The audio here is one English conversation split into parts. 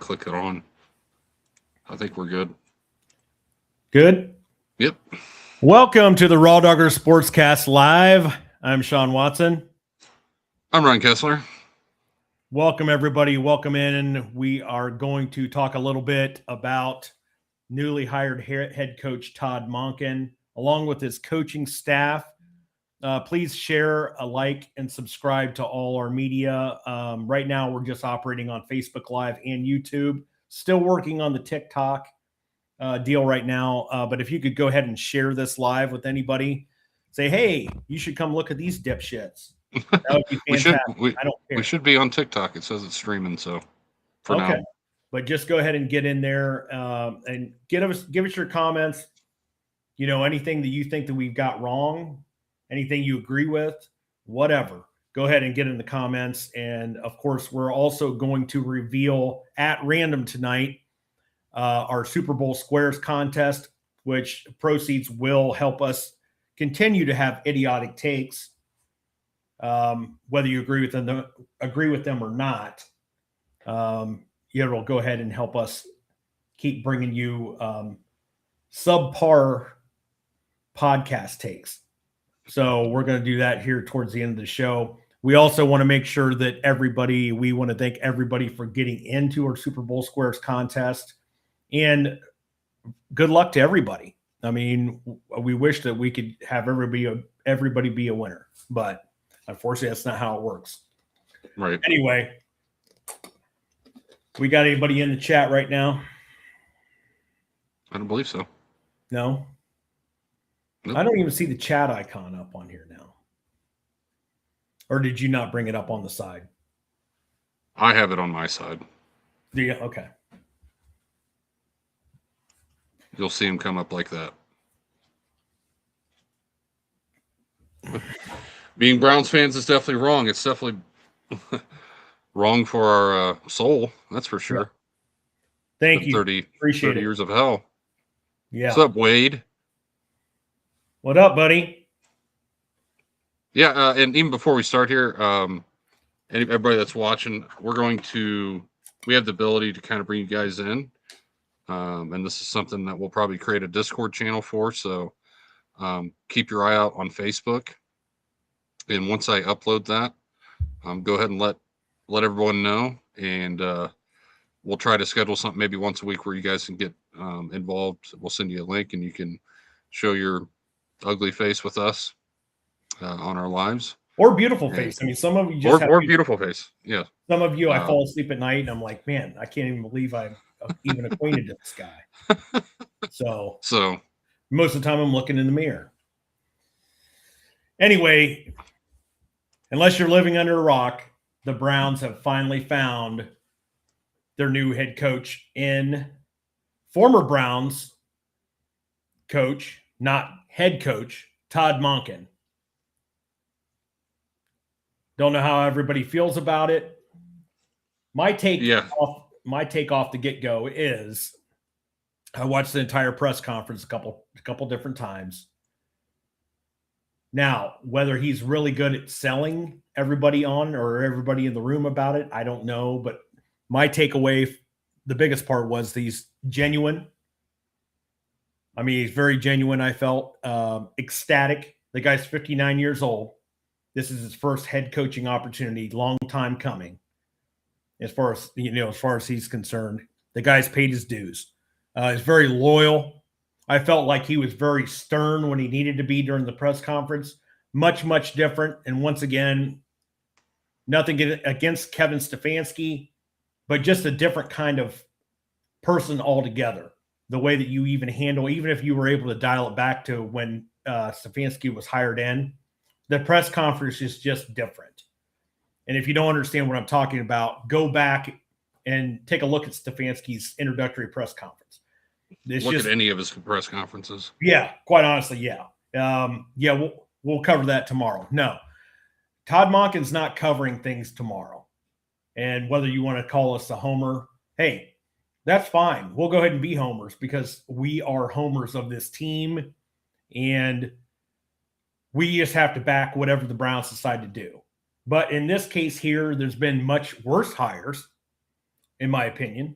click it on. I think we're good. Good? Yep. Welcome to the Raw Dogger Sportscast Live. I'm Sean Watson. I'm Ryan Kessler. Welcome, everybody. Welcome in. We are going to talk a little bit about newly hired head coach Todd Monken, along with his coaching staff. Please share, like, and subscribe to all our media. Right now, we're just operating on Facebook Live and YouTube. Still working on the TikTok deal right now. But if you could go ahead and share this live with anybody, say, hey, you should come look at these dipshits. That would be fantastic. I don't care. We should be on TikTok. It says it's streaming, so for now. But just go ahead and get in there and give us your comments. You know, anything that you think that we've got wrong, anything you agree with, whatever. Go ahead and get in the comments. And of course, we're also going to reveal at random tonight our Super Bowl Squares contest, which proceeds will help us continue to have idiotic takes, whether you agree with them or not. It'll go ahead and help us keep bringing you subpar podcast takes. So we're going to do that here towards the end of the show. We also want to make sure that we want to thank everybody for getting into our Super Bowl Squares contest. And good luck to everybody. I mean, we wish that we could have everybody be a winner, but unfortunately, that's not how it works. Right. Anyway, we got anybody in the chat right now? I don't believe so. No? Nope. I don't even see the chat icon up on here now. Or did you not bring it up on the side? I have it on my side. Do you? Okay. You'll see him come up like that. Being Browns fans is definitely wrong. It's definitely wrong for our soul. That's for sure. Yeah. Thank you. Appreciate 30 years of hell. Yeah. What's up, Wade? What up, buddy? Yeah, and even before we start here, everybody that's watching, we have the ability to kind of bring you guys in. And this is something that we'll probably create a Discord channel for. So keep your eye out on Facebook. And once I upload that, go ahead and let everyone know. And we'll try to schedule something maybe once a week where you guys can get involved. We'll send you a link and you can show your ugly face with us on our lives. Or beautiful face. I mean, some of you just or beautiful face. Yeah. Some of you, I fall asleep at night and I'm like, man, I can't even believe I'm even acquainted to this guy. So most of the time I'm looking in the mirror. Anyway, unless you're living under a rock, the Browns have finally found their new head coach in former Browns coach, not head coach, Todd Monken. Don't know how everybody feels about it. My take off the get-go is I watched the entire press conference a couple different times. Now, whether he's really good at selling everybody on or everybody in the room about it, I don't know. But my takeaway, the biggest part was he's genuine. I mean, he's very genuine, I felt. Ecstatic. The guy's 59 years old. This is his first head coaching opportunity, long time coming. As far as he's concerned, the guy's paid his dues. He's very loyal. I felt like he was very stern when he needed to be during the press conference. Much, much different. And once again, nothing against Kevin Stefanski, but just a different kind of person altogether. The way that you even if you were able to dial it back to when Stefanski was hired in, the press conference is just different. And if you don't understand what I'm talking about, go back and take a look at Stefanski's introductory press conference. Look at any of his press conferences. Yeah, quite honestly, yeah. We'll cover that tomorrow. No, Todd Monken's not covering things tomorrow. And whether you want to call us a homer, hey, that's fine. We'll go ahead and be homers because we are homers of this team. And we just have to back whatever the Browns decide to do. But in this case here, there's been much worse hires, in my opinion.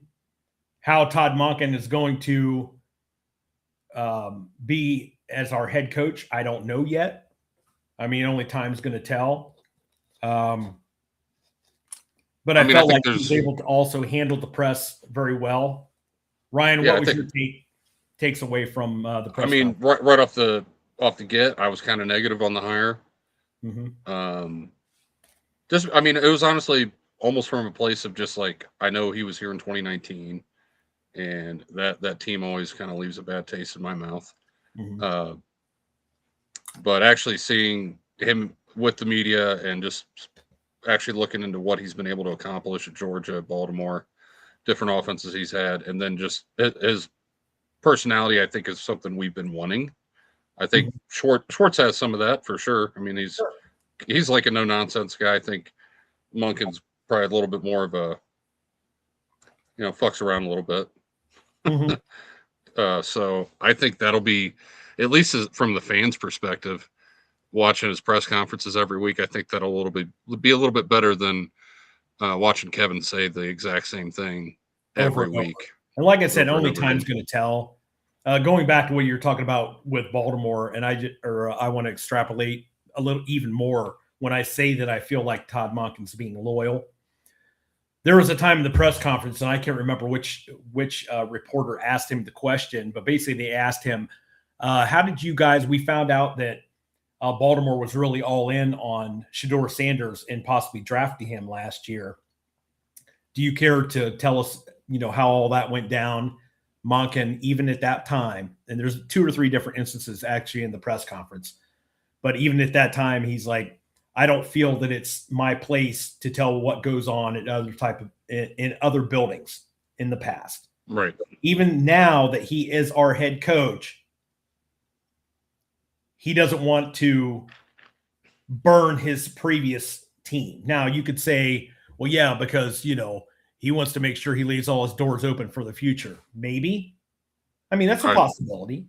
how Todd Monken is going to be as our head coach, I don't know yet. I mean, only time's going to tell. But I mean, I felt think like he was able to also handle the press very well. Ryan, what was your takes away from the press? I mean, right off the get, I was kind of negative on the hire. Mm-hmm. Just, I mean, it was honestly almost from a place of just like, I know he was here in 2019, and that team always kind of leaves a bad taste in my mouth. Mm-hmm. But actually seeing him with the media and just actually looking into what he's been able to accomplish at Georgia, Baltimore, different offenses he's had, and then just his personality, I think, is something we've been wanting. I think Schwartz has some of that for sure. I mean, he's like a no nonsense guy. I think Monken's probably a little bit more of a, fucks around a little bit. Mm-hmm. So I think that'll be, at least from the fans' perspective, watching his press conferences every week. I think that'll be a little bit better than watching Kevin say the exact same thing every week. And like I said, only time's going to tell. Going back to what you're talking about with Baltimore, and I want to extrapolate a little even more when I say that I feel like Todd Monken's being loyal. There was a time in the press conference, and I can't remember which reporter asked him the question, but basically they asked him, "How did you guys?" We found out that Baltimore was really all in on Shedeur Sanders and possibly drafting him last year. Do you care to tell us, how all that went down? Monken, even at that time, and there's 2 or 3 different instances actually in the press conference, but even at that time, he's like, I don't feel that it's my place to tell what goes on in other buildings in the past. Right. Even now that he is our head coach, he doesn't want to burn his previous team. Now you could say, well, yeah, because, he wants to make sure he leaves all his doors open for the future. Maybe. I mean, that's a possibility.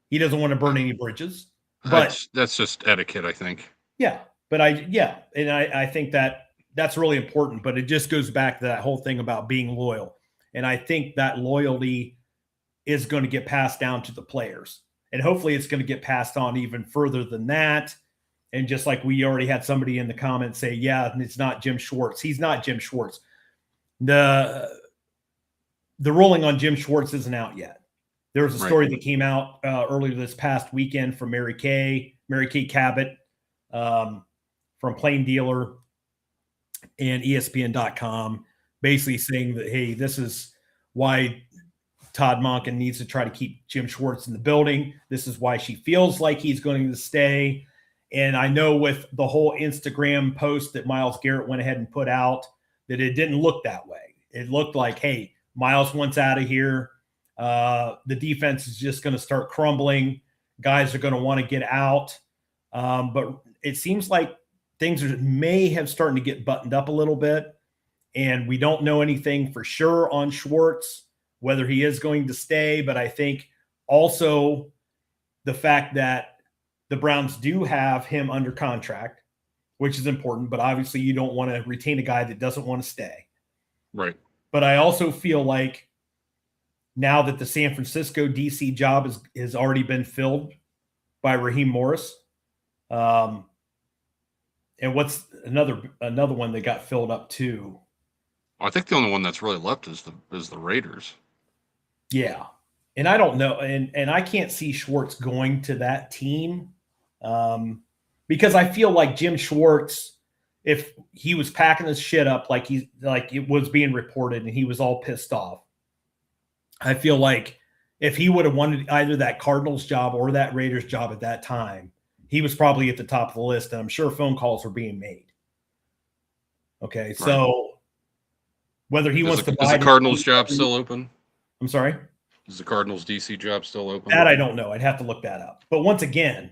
He doesn't want to burn any bridges. But that's just etiquette, I think. Yeah. But I think that's really important, but it just goes back to that whole thing about being loyal. And I think that loyalty is going to get passed down to the players. And hopefully it's going to get passed on even further than that. And just like we already had somebody in the comments say, yeah, it's not Jim Schwartz. He's not Jim Schwartz. The ruling on Jim Schwartz isn't out yet. There was a story that came out earlier this past weekend from Mary Kay Cabot from Plain Dealer and ESPN.com, basically saying that, hey, this is why Todd Monken needs to try to keep Jim Schwartz in the building. This is why she feels like he's going to stay. And I know with the whole Instagram post that Myles Garrett went ahead and put out, that it didn't look that way. It looked like, hey, Myles wants out of here. The defense is just going to start crumbling. Guys are going to want to get out. But it seems like things may have started to get buttoned up a little bit. And we don't know anything for sure on Schwartz, whether he is going to stay. But I think also the fact that the Browns do have him under contract, which is important, but obviously you don't want to retain a guy that doesn't want to stay. Right. But I also feel like now that the San Francisco DC job has already been filled by Raheem Morris, and what's another one that got filled up too? I think the only one that's really left is the Raiders. Yeah. And I don't know. And I can't see Schwartz going to that team because I feel like Jim Schwartz, if he was packing his shit up like it was being reported and he was all pissed off, I feel like if he would have wanted either that Cardinals job or that Raiders job at that time, he was probably at the top of the list. And I'm sure phone calls were being made. Okay. So whether he wants to buy the Cardinals job still open? I'm sorry? Is the Cardinals DC job still open? That I don't know. I'd have to look that up. But once again,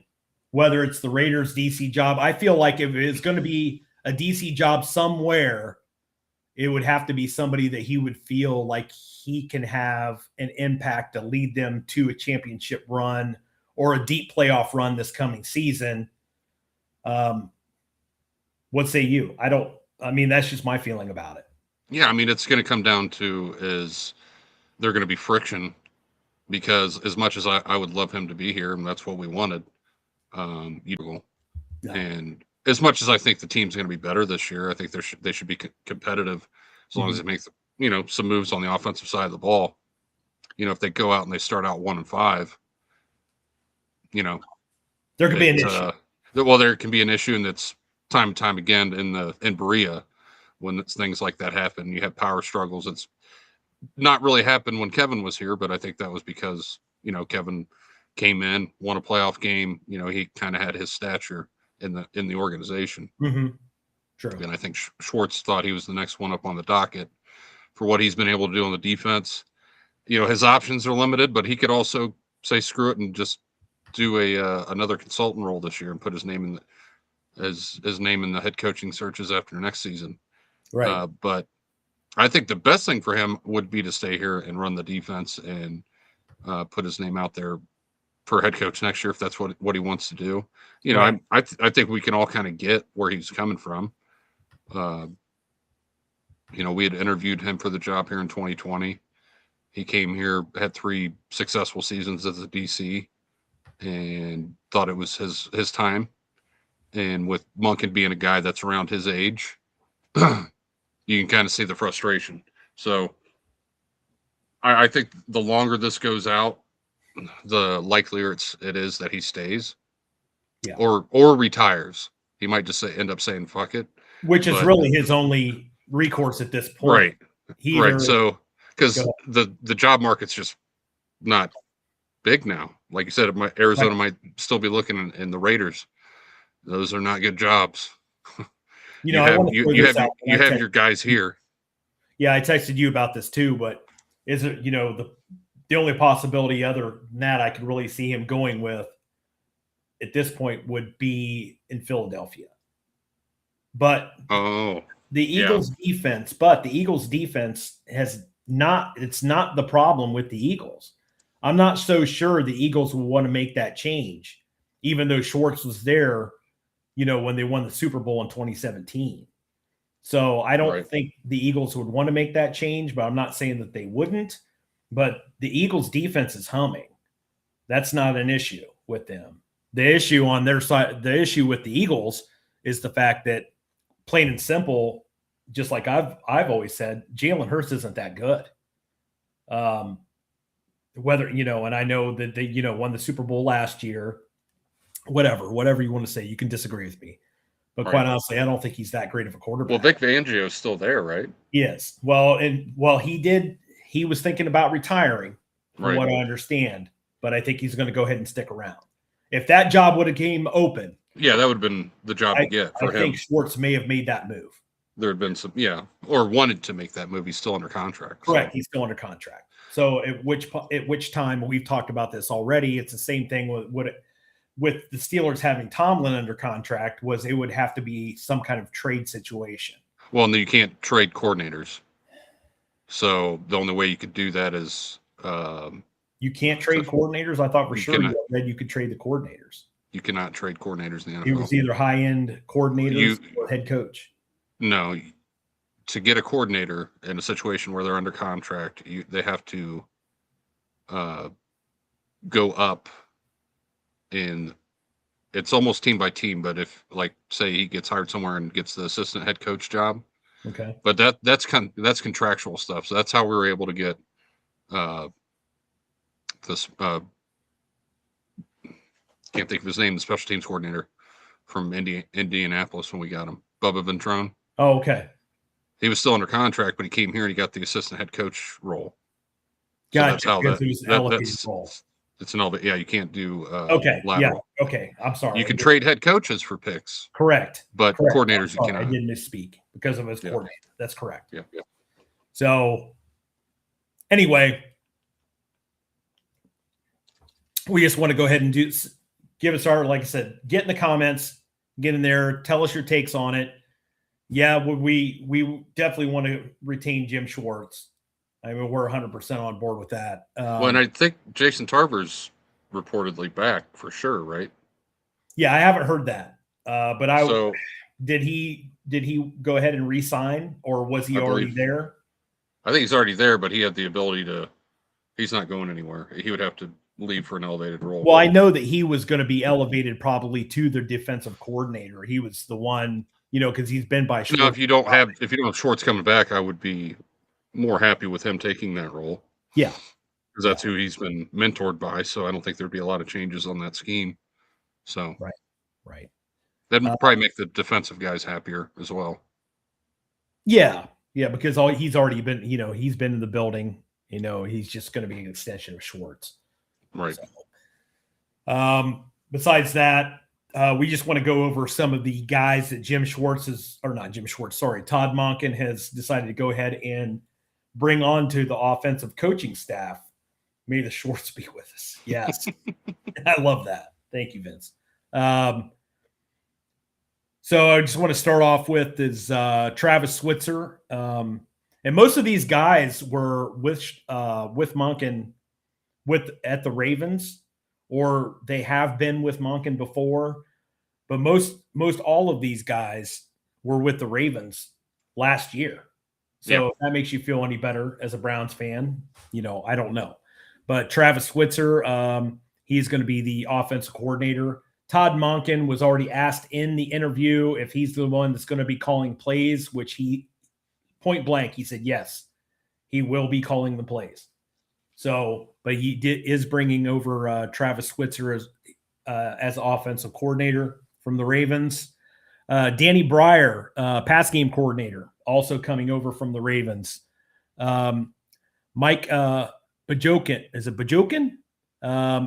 whether it's the Raiders DC job, I feel like if it's going to be a DC job somewhere, it would have to be somebody that he would feel like he can have an impact to lead them to a championship run or a deep playoff run this coming season. What say you? I mean, that's just my feeling about it. Yeah, I mean, it's going to come down to is they're going to be friction, because as much as I would love him to be here, and that's what we wanted, and as much as I think the team's going to be better this year, I think they should be competitive as long as they make some moves on the offensive side of the ball. If they go out and they start out 1-5, there could be an issue. Well, there can be an issue, and it's time and time again in Berea when things like that happen. You have power struggles. It's not really happened when Kevin was here, but I think that was because Kevin came in, won a playoff game. He kind of had his stature in the organization. Mm-hmm. True. And I think Schwartz thought he was the next one up on the docket for what he's been able to do on the defense. His options are limited, but he could also say screw it and just do another consultant role this year and put his name in the head coaching searches after next season. Right. But I think the best thing for him would be to stay here and run the defense and put his name out there for head coach next year if that's what he wants to do. Right. I think we can all kind of get where he's coming from. We had interviewed him for the job here in 2020. He came here, had 3 successful seasons as a DC, and thought it was his time. And with Monken being a guy that's around his age, you can kind of see the frustration. So I think the longer this goes out, the likelier it is that he stays, or retires. He might just end up saying fuck it, which is really his only recourse at this point. Right. Right. So because the job market's just not big now. Like you said, Arizona might still be looking in the Raiders. Those are not good jobs. You have your guys here. Yeah, I texted you about this too, but is it the only possibility other than that I could really see him going with at this point would be in Philadelphia. But the Eagles defense it's not the problem with the Eagles. I'm not so sure the Eagles will want to make that change, even though Schwartz was there, when they won the Super Bowl in 2017. So I don't think the Eagles would want to make that change, but I'm not saying that they wouldn't. But the Eagles defense is humming. That's not an issue with them. The issue on their side, the issue with the Eagles is the fact that, plain and simple, just like I've always said, Jalen Hurts isn't that good. Whether, and I know that they, won the Super Bowl last year, whatever you want to say, you can disagree with me. But quite honestly, I don't think he's that great of a quarterback. Well, Vic Fangio is still there, right? Yes. Well, he was thinking about retiring, from what I understand, but I think he's going to go ahead and stick around. If that job would have came open. Yeah, that would have been the job to get for him. I think Schwartz may have made that move. There had been some, or wanted to make that move. He's still under contract. Correct. So. He's still under contract. So at which time, we've talked about this already, it's the same thing with the Steelers having Tomlin under contract, was it would have to be some kind of trade situation. Well, and you can't trade coordinators. So the only way you could do that is you can't trade coordinators. I thought for sure you could trade the coordinators. You cannot trade coordinators in the NFL. He was either high-end coordinators or head coach. No, to get a coordinator in a situation where they're under contract, they have to go up in. It's almost team by team, but if, like, say he gets hired somewhere and gets the assistant head coach job, okay. But that's contractual stuff. So that's how we were able to get this. Can't think of his name. The special teams coordinator from Indianapolis when we got him, Bubba Ventrone. Oh, okay. He was still under contract, but he came here and he got the assistant head coach role. Gotcha. So that's how that's role. It's an elevated. Yeah, you can't do. Okay. Lateral. Yeah. Okay. I'm sorry. You can trade head coaches for picks. Correct. But coordinators you cannot. I did misspeak because of his coordinator. That's correct. Yeah. Yeah. So anyway, we just want to go ahead and give us our, like I said, get in the comments, get in there, tell us your takes on it. Yeah, we definitely want to retain Jim Schwartz. I mean, we're 100% on board with that. Well, and I think Jason Tarver's reportedly back for sure, right? Yeah, I haven't heard that. But did he go ahead and re-sign, or was he already there? I think he's already there, but he had the ability to He's not going anywhere. He would have to leave for an elevated role. Well, I know that he was going to be elevated probably to the defensive coordinator. He was the one, because he's been by Schwartz. If you don't have Schwartz coming back, I would be more happy with him taking that role. Yeah, because that's who he's been mentored by. So I don't think there'd be a lot of changes on that scheme. So right. That'd probably make the defensive guys happier as well. Yeah, because he's already been, he's been in the building. He's just going to be an extension of Schwartz. Right. So, besides that, we just want to go over some of the guys that Todd Monken has decided to go ahead and bring on to the offensive coaching staff. May the Schwartz be with us. Yes. I love that. Thank you, Vince. So I just want to start off with is Travis Switzer. And most of these guys were with Monken at the Ravens, or they have been with Monken before. But most all of these guys were with the Ravens last year. So if that makes you feel any better as a Browns fan, I don't know. But Travis Switzer, he's going to be the offensive coordinator. Todd Monken was already asked in the interview if he's the one that's going to be calling plays, which he point blank, he said, yes, he will be calling the plays. So, but he is bringing over Travis Switzer as offensive coordinator from the Ravens. Danny Breyer, pass game coordinator, also coming over from the Ravens. Mike Bajokin, is it Bajokin?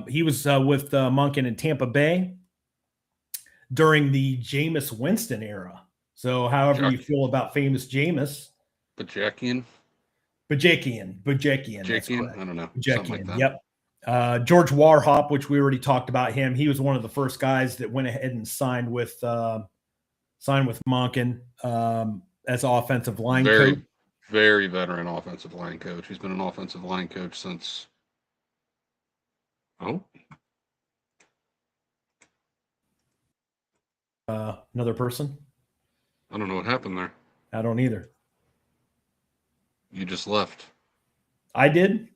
He was with Monken in Tampa Bay during the Jameis Winston era. So however you feel about famous Jameis. Bajakian. I don't know. Bajakian, like yep. George Warhop, which we already talked about him. He was one of the first guys that went ahead and signed with Monken as offensive line coach. Very veteran offensive line coach. He's been an offensive line coach since another person? I don't know what happened there. I don't either. You just left. I did?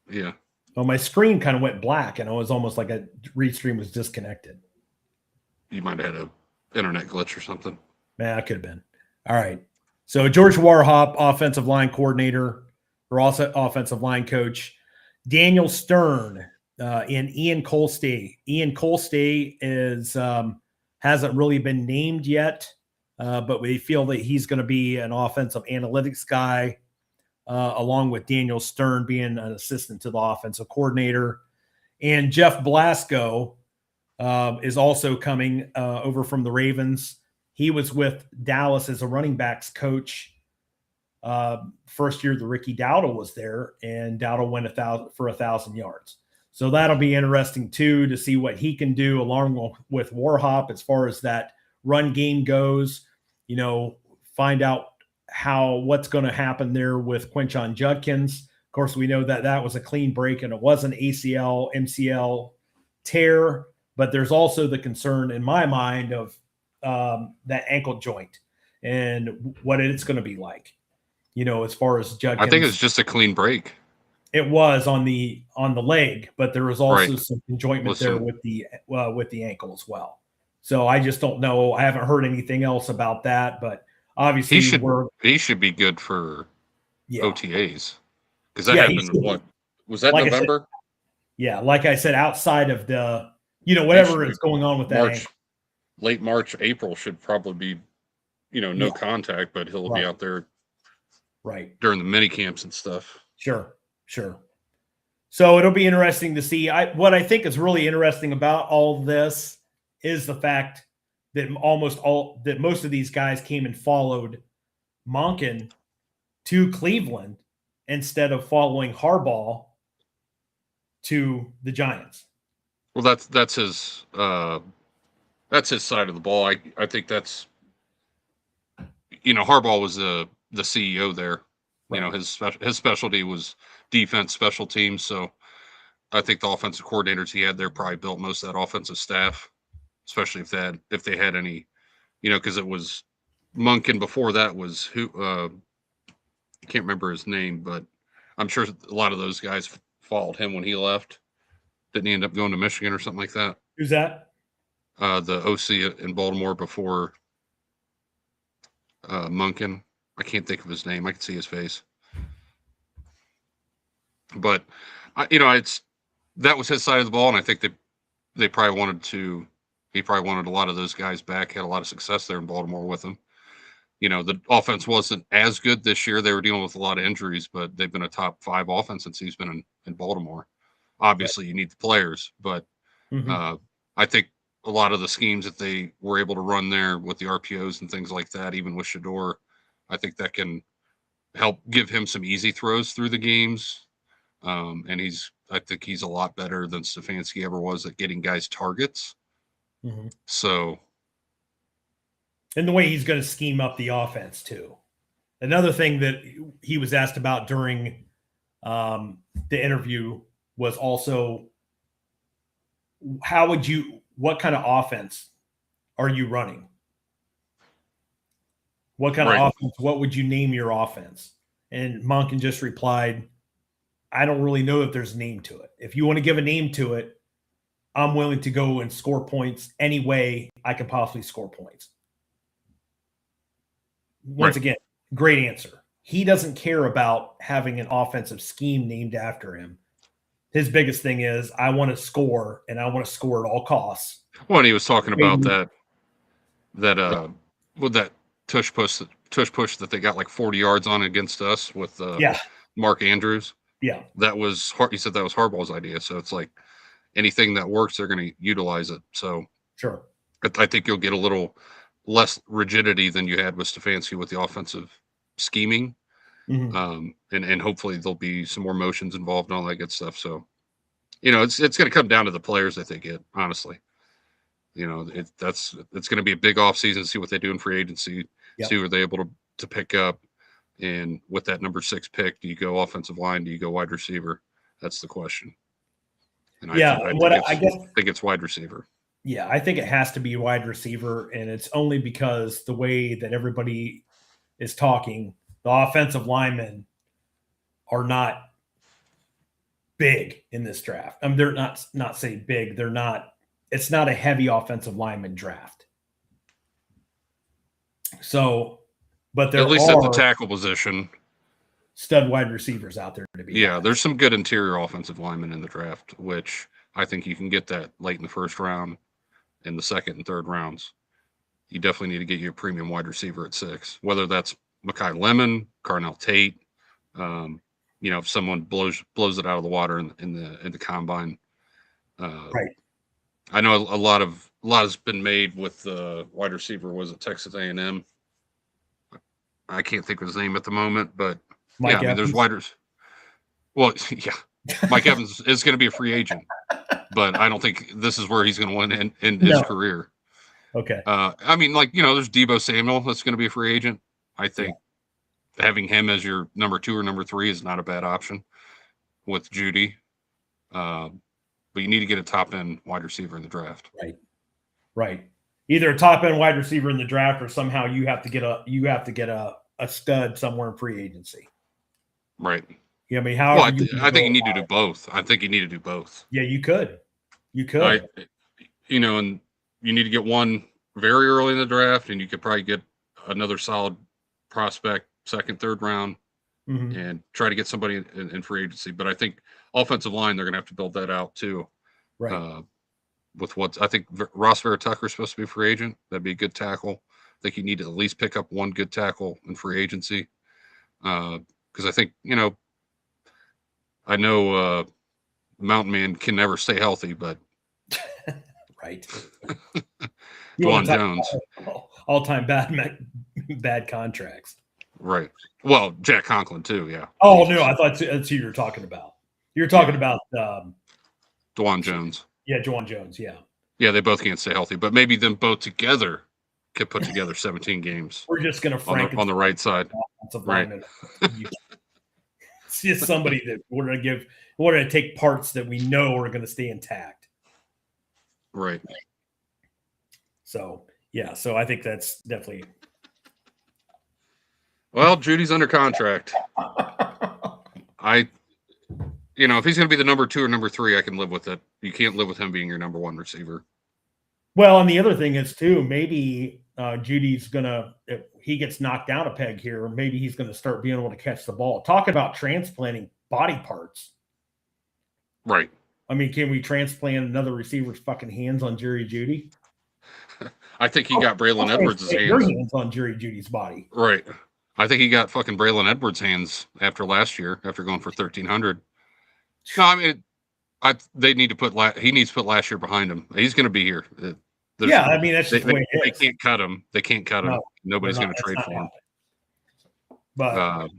Yeah. Well, my screen kind of went black, and it was almost like a Restream was disconnected. You might have had an internet glitch or something. Yeah, it could have been. All right. So George Warhop, offensive line coordinator, or also offensive line coach. Daniel Stern and Ian Colstay. Ian Colstay hasn't really been named yet, but we feel that he's going to be an offensive analytics guy, along with Daniel Stern being an assistant to the offensive coordinator. And Jeff Blasco is also coming over from the Ravens. He was with Dallas as a running backs coach. First year that Ricky Dowdle was there, and Dowdle went 1,000 yards. So that'll be interesting too, to see what he can do along with Warhop as far as that run game goes. Find out what's going to happen there with Quinshon Judkins. Of course, we know that was a clean break and it was an ACL, MCL tear, but there's also the concern in my mind of that ankle joint and what it's going to be like. As far as Judkins. I think it's just a clean break. It was on the leg, but there was also some conjointment there with the ankle as well. So I just don't know. I haven't heard anything else about that, but obviously he should be good for OTAs, because that happened. What was that, like November? Like I said, outside of the whatever is going on with that, late March, April should probably be no contact, but he'll be out there during the mini camps and stuff. Sure. So it'll be interesting to see. What I think is really interesting about all this is the fact that most of these guys came and followed Monken to Cleveland instead of following Harbaugh to the Giants. Well, that's his side of the ball. I think that's Harbaugh was the CEO there. His specialty was defense, special teams. So I think the offensive coordinators he had there probably built most of that offensive staff, especially if they had any, because it was Monken. Before that was who I can't remember his name, but I'm sure a lot of those guys followed him when he left. Didn't he end up going to Michigan or something like that? Who's that? The OC in Baltimore before Munkin. I can't think of his name. I can see his face. But that was his side of the ball, and I think they probably wanted to. He probably wanted a lot of those guys back. Had a lot of success there in Baltimore with him. The offense wasn't as good this year. They were dealing with a lot of injuries, but they've been a top 5 offense since he's been in Baltimore. Obviously, you need the players, but I think a lot of the schemes that they were able to run there with the RPOs and things like that, even with Shador, I think that can help give him some easy throws through the games. And I think he's a lot better than Stefanski ever was at getting guys targets. So, and the way he's going to scheme up the offense too. Another thing that he was asked about during the interview was also, what kind of offense are you running? What kind of offense? What would you name your offense? And Monken just replied, I don't really know if there's a name to it. If you want to give a name to it, I'm willing to go and score points any way I can possibly score points. Once again, great answer. He doesn't care about having an offensive scheme named after him. His biggest thing is, I want to score, and I want to score at all costs. Well, and he was talking about that tush push that they got like 40 yards on against us with Mark Andrews. Yeah, he said that was Harbaugh's idea. So it's like anything that works, they're going to utilize it. So sure, I think you'll get a little less rigidity than you had with Stefanski with the offensive scheming. And hopefully there'll be some more motions involved and all that good stuff. So, it's going to come down to the players that they get, honestly. It's going to be a big offseason to see what they do in free agency, see what they're able to pick up. And with that number 6 pick, do you go offensive line? Do you go wide receiver? That's the question. And I think it's wide receiver. Yeah, I think it has to be wide receiver, and it's only because the way that everybody is talking, the offensive linemen are not big in this draft. I mean, they're not say big. They're not. It's not a heavy offensive lineman draft. So, but there at least at the tackle position, stud wide receivers out there to be. Yeah, there's some good interior offensive linemen in the draft, which I think you can get that late in the first round, in the second and third rounds. You definitely need to get your premium wide receiver at 6, whether that's Mekhi Lemon, Carnell Tate. If someone blows it out of the water in the combine. I know a lot has been made with the wide receiver. Was it Texas A&M? I can't think of his name at the moment, but there's widers. Well, yeah, Mike Evans is going to be a free agent, but I don't think this is where he's going to win in his career. Okay. There's Deebo Samuel that's going to be a free agent. I think having him as your number 2 or number 3 is not a bad option with Judy. But you need to get a top-end wide receiver in the draft. Right. Either a top-end wide receiver in the draft, or somehow you have to get a stud somewhere in free agency. Right. Yeah, I mean, I think you need to do both. Yeah, you could. And you need to get one very early in the draft, and you could probably get another solid prospect, second, third round, and try to get somebody in free agency. But I think offensive line, they're going to have to build that out too. Right. With what I think Ross Vera-Tucker is supposed to be a free agent. That'd be a good tackle. I think you need to at least pick up one good tackle in free agency. Because I think, I know Mountain Man can never stay healthy, but right. Dwan Jones. All-time bad contracts. Right. Well, Jack Conklin too, yeah. Oh, no, I thought that's who you were talking about. You're talking about Dwan Jones. Yeah, Dwan Jones, yeah. Yeah, they both can't stay healthy, but maybe them both together could put together 17 games. We're just going to on the right side. Right. It's just somebody that we're going to take parts that we know are going to stay intact. Right. So, so I think that's definitely. Well, Judy's under contract. you know, if he's going to be the number 2 or number 3, I can live with it. You can't live with him being your number 1 receiver. Well, and the other thing is too, maybe Judy's gonna, if he gets knocked down a peg here, maybe he's gonna start being able to catch the ball. Talking about transplanting body parts. Right. I mean, can we transplant another receiver's fucking hands on Jerry Judy? I think he got Braylon Edwards' Your hands. hands on Jerry Judy's body. Right. I think he got fucking Braylon Edwards' hands after last year, after going for 1,300. No, I mean, they need to put he needs to put last year behind him. He's going to be here. Yeah, I mean that's just the way it is. They can't cut him. They can't cut him. No, Nobody's going to trade for him. But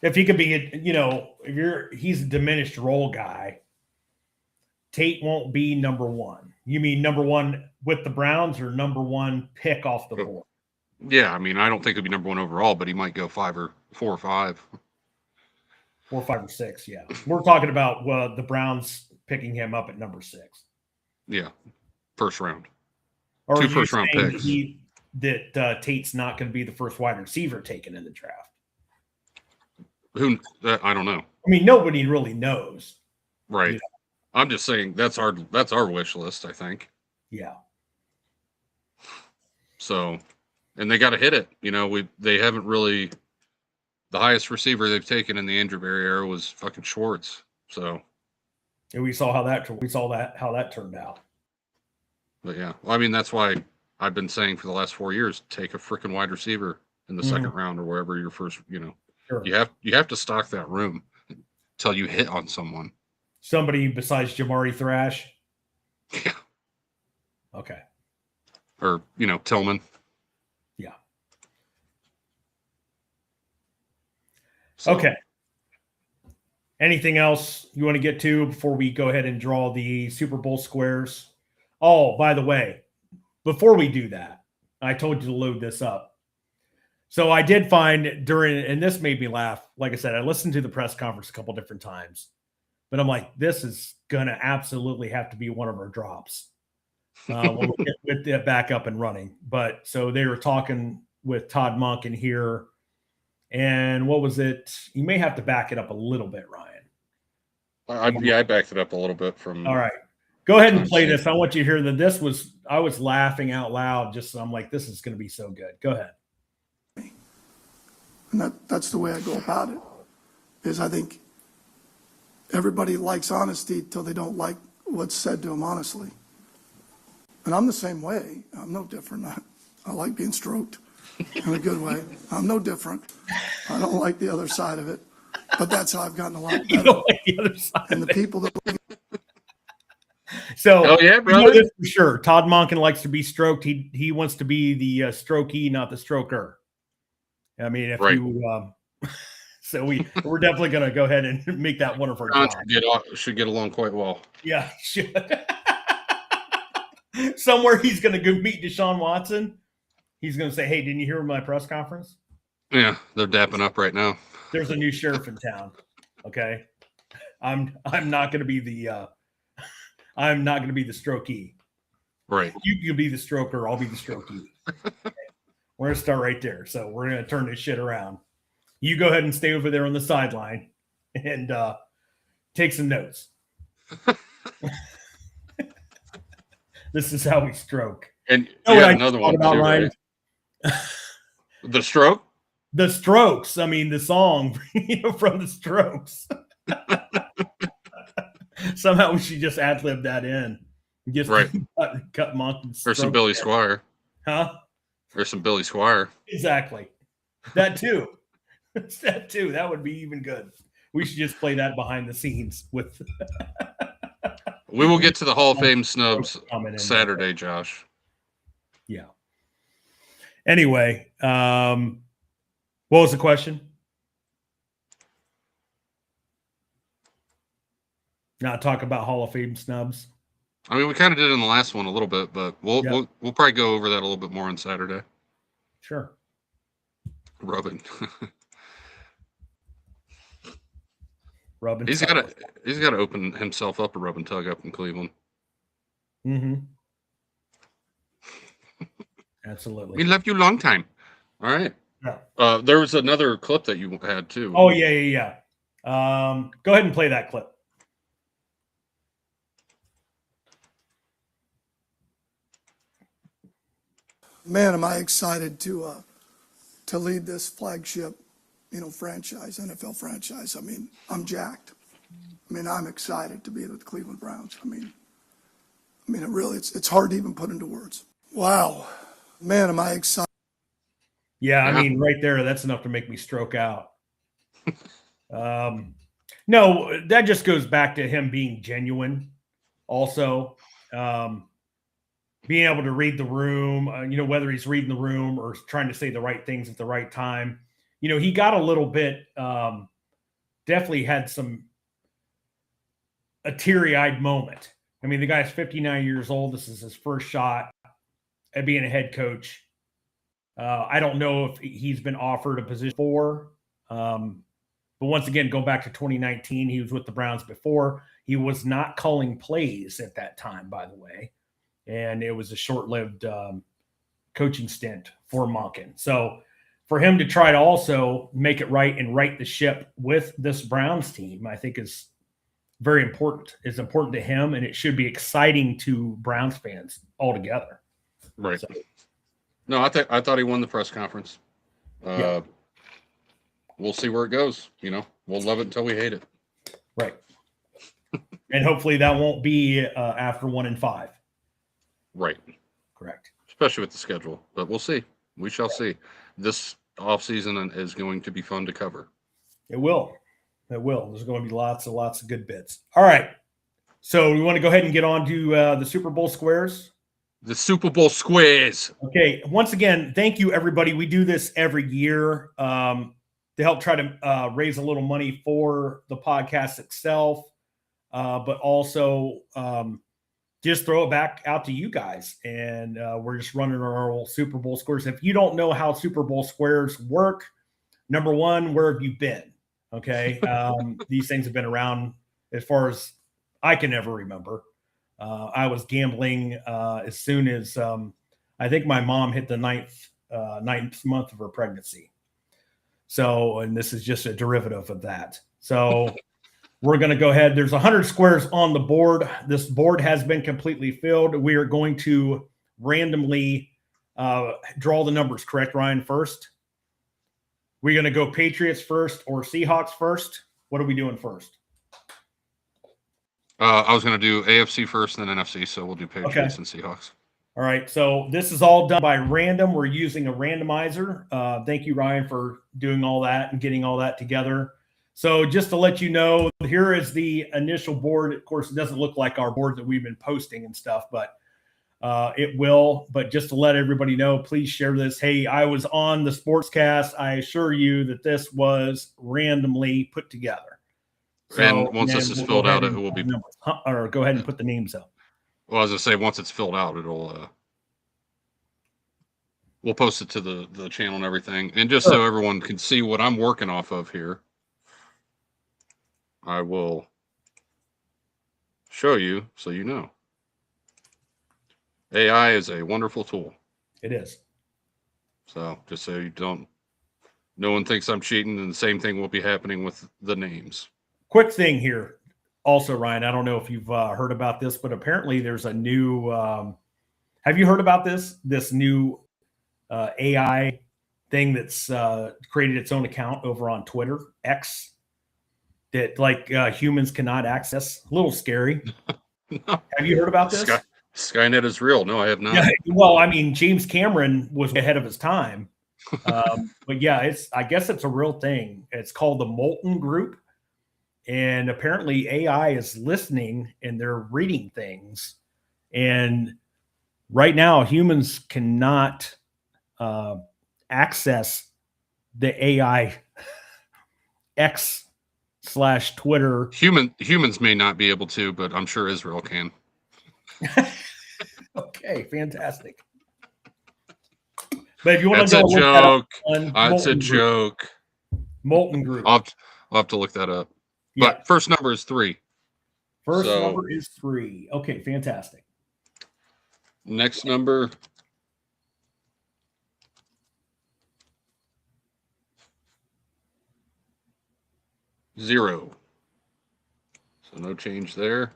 if he could be, you know, he's a diminished role guy. Tate won't be number 1. You mean number 1 with the Browns or number 1 pick off the board? Yeah, I mean, I don't think he'll be number 1 overall, but he might go 4 or 5. 4, 5, or 6. Yeah, we're talking about the Browns picking him up at number 6. Yeah, first round. Or 2 first round picks. That Tate's not going to be the first wide receiver taken in the draft. I don't know. I mean, nobody really knows. Right. You know? I'm just saying that's our wish list, I think. Yeah. So, and they got to hit it. You know, they haven't really. The highest receiver they've taken in the Andrew era was fucking Schwartz. So, and we saw how that turned out. But yeah, well, I mean that's why I've been saying for the last 4 years, take a freaking wide receiver in the second round or wherever your first. You know, sure. You have to stock that room until you hit on someone. Somebody besides Jamari Thrash. Yeah. Okay. Or Tillman. Yeah. So. Okay. Anything else you want to get to before we go ahead and draw the Super Bowl squares? Oh, by the way, before we do that, I told you to load this up. So I did find and this made me laugh. Like I said, I listened to the press conference a couple different times, but I'm like, this is going to absolutely have to be one of our drops. We'll get that back up and running. But so they were talking with Todd Monk in here. And what was it? You may have to back it up a little bit, Ryan. I backed it up a little bit from. All right. Go ahead and play this. I want you to hear that I was laughing out loud. I'm like, this is going to be so good. Go ahead. And that's the way I go about it, is I think everybody likes honesty till they don't like what's said to them honestly. And I'm the same way. I'm no different. I like being stroked in a good way. I'm no different. I don't like the other side of it, but that's how I've gotten a lot better. You don't like the other side. And the people that. So, oh yeah, brother. This for sure. Todd Monken likes to be stroked. He wants to be the strokee, not the stroker. I mean, if you, so we're definitely going to go ahead and make that one of our jobs. Should get along quite well. Yeah, should. Somewhere he's going to go meet Deshaun Watson. He's going to say, "Hey, didn't you hear my press conference?" Yeah, they're dapping up right now. There's a new sheriff in town. Okay, I'm not going to be the strokee. Right. You can be the stroker. I'll be the strokee. Okay. We're going to start right there. So we're going to turn this shit around. You go ahead and stay over there on the sideline and take some notes. This is how we stroke. And another one about, too, Ryan? Right? The Stroke? The Strokes. I mean, the song from the Strokes. Somehow we should just ad-lib that in. Just right. cut monkeys. Or some Billy Squire. Huh? Or some Billy Squire. Exactly. That too. That too. That would be even good. We should just play that behind the scenes with. We will get to the Hall of Fame snubs Saturday, Josh. Yeah. Anyway, what was the question? Not talk about Hall of Fame snubs. I mean, we kind of did in the last one a little bit, but we'll probably go over that a little bit more on Saturday. Sure. Rubbing. Rub and he's got to open himself up a rub and tug up in Cleveland. Mm-hmm. Absolutely. We love you long time. All right. Yeah. There was another clip that you had too. Oh yeah. Go ahead and play that clip. Man, am I excited to lead this flagship, franchise, NFL franchise. I mean, I'm jacked. I mean, I'm excited to be with the Cleveland Browns. I mean, it really, it's hard to even put into words. Wow. Man, am I excited. Yeah, I mean, right there, that's enough to make me stroke out. No, that just goes back to him being genuine. Also, being able to read the room, whether he's reading the room or trying to say the right things at the right time. He got a little bit, definitely had a teary-eyed moment. I mean, the guy's 59 years old. This is his first shot at being a head coach. I don't know if he's been offered a position before. But once again, go back to 2019, he was with the Browns before. He was not calling plays at that time, by the way. And it was a short-lived coaching stint for Monken. So for him to try to also make it right and right the ship with this Browns team, I think is very important. It's important to him, and it should be exciting to Browns fans altogether. Right. So, no, I thought he won the press conference. Yeah. We'll see where it goes. We'll love it until we hate it. Right. And hopefully that won't be after 1-5. Right. Correct. Especially with the schedule, but we'll see. We shall see. This offseason is going to be fun to cover. It will. It will. There's going to be lots of good bits. All right. So we want to go ahead and get on to the Super Bowl squares. The Super Bowl squares. Okay. Once again, thank you, everybody. We do this every year to help try to raise a little money for the podcast itself, but also just throw it back out to you guys. And we're just running our old Super Bowl squares. If you don't know how Super Bowl squares work, number one, where have you been? Okay. These things have been around as far as I can ever remember. I was gambling as soon as I think my mom hit the ninth month of her pregnancy. So, and this is just a derivative of that. So we're going to go ahead. There's 100 squares on the board. This board has been completely filled. We are going to randomly draw the numbers, correct, Ryan, first? We're going to go Patriots first or Seahawks first? What are we doing first? I was going to do AFC first and then NFC, so we'll do Patriots and Seahawks. All right, so this is all done by random. We're using a randomizer. Thank you, Ryan, for doing all that and getting all that together. So just to let you know, here is the initial board. Of course, it doesn't look like our board that we've been posting and stuff, but it will. But just to let everybody know, please share this. Hey, I was on the Sportscast. I assure you that this was randomly put together. So, and once this is filled out, it will be. Or go ahead and put the names up. Well, as I say, once it's filled out, we'll post it to the channel and everything. And just so everyone can see what I'm working off of here, I will show you so you know. AI is a wonderful tool. It is. So just so no one thinks I'm cheating, and the same thing will be happening with the names. Quick thing here. Also, Ryan, I don't know if you've heard about this, but apparently there's a new have you heard about this new AI thing that's created its own account over on Twitter, X, that humans cannot access? A little scary. No. Have you heard about this? Skynet is real. No, I have not. Yeah, well, I mean, James Cameron was ahead of his time. But yeah, I guess it's a real thing. It's called the Molten Group. And apparently AI is listening and they're reading things. And right now, humans cannot access the AI X/Twitter. Humans may not be able to, but I'm sure Israel can. Okay, fantastic. But if you want That's to a go joke. That's a joke. Molten Group. I'll have to look that up. Yeah. But first number is 3. First number is 3. Okay, fantastic. Next number 0. So no change there.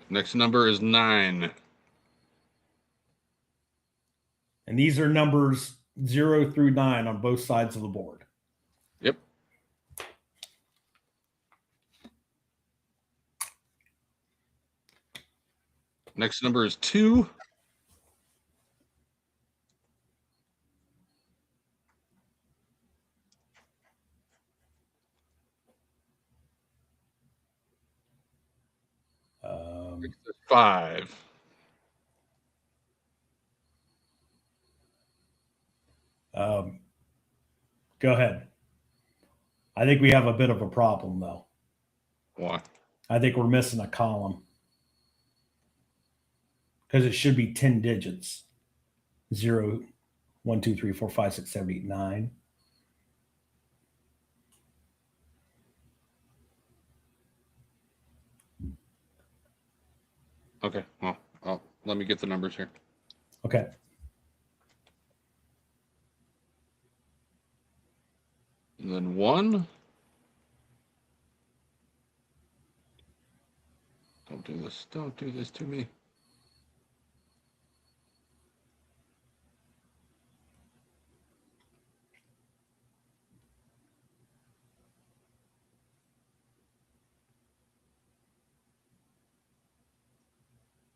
Next number is 9. And these are numbers 0 through 9 on both sides of the board. Yep. Next number is 2. Next is 5. Go ahead. I think we have a bit of a problem, though. Why? I think we're missing a column because it should be 10 digits. 0, 1, 2, 3, 4, 5, 6, 7, 8, 9. Okay. Well, let me get the numbers here. Okay. And then 1. Don't do this. Don't do this to me.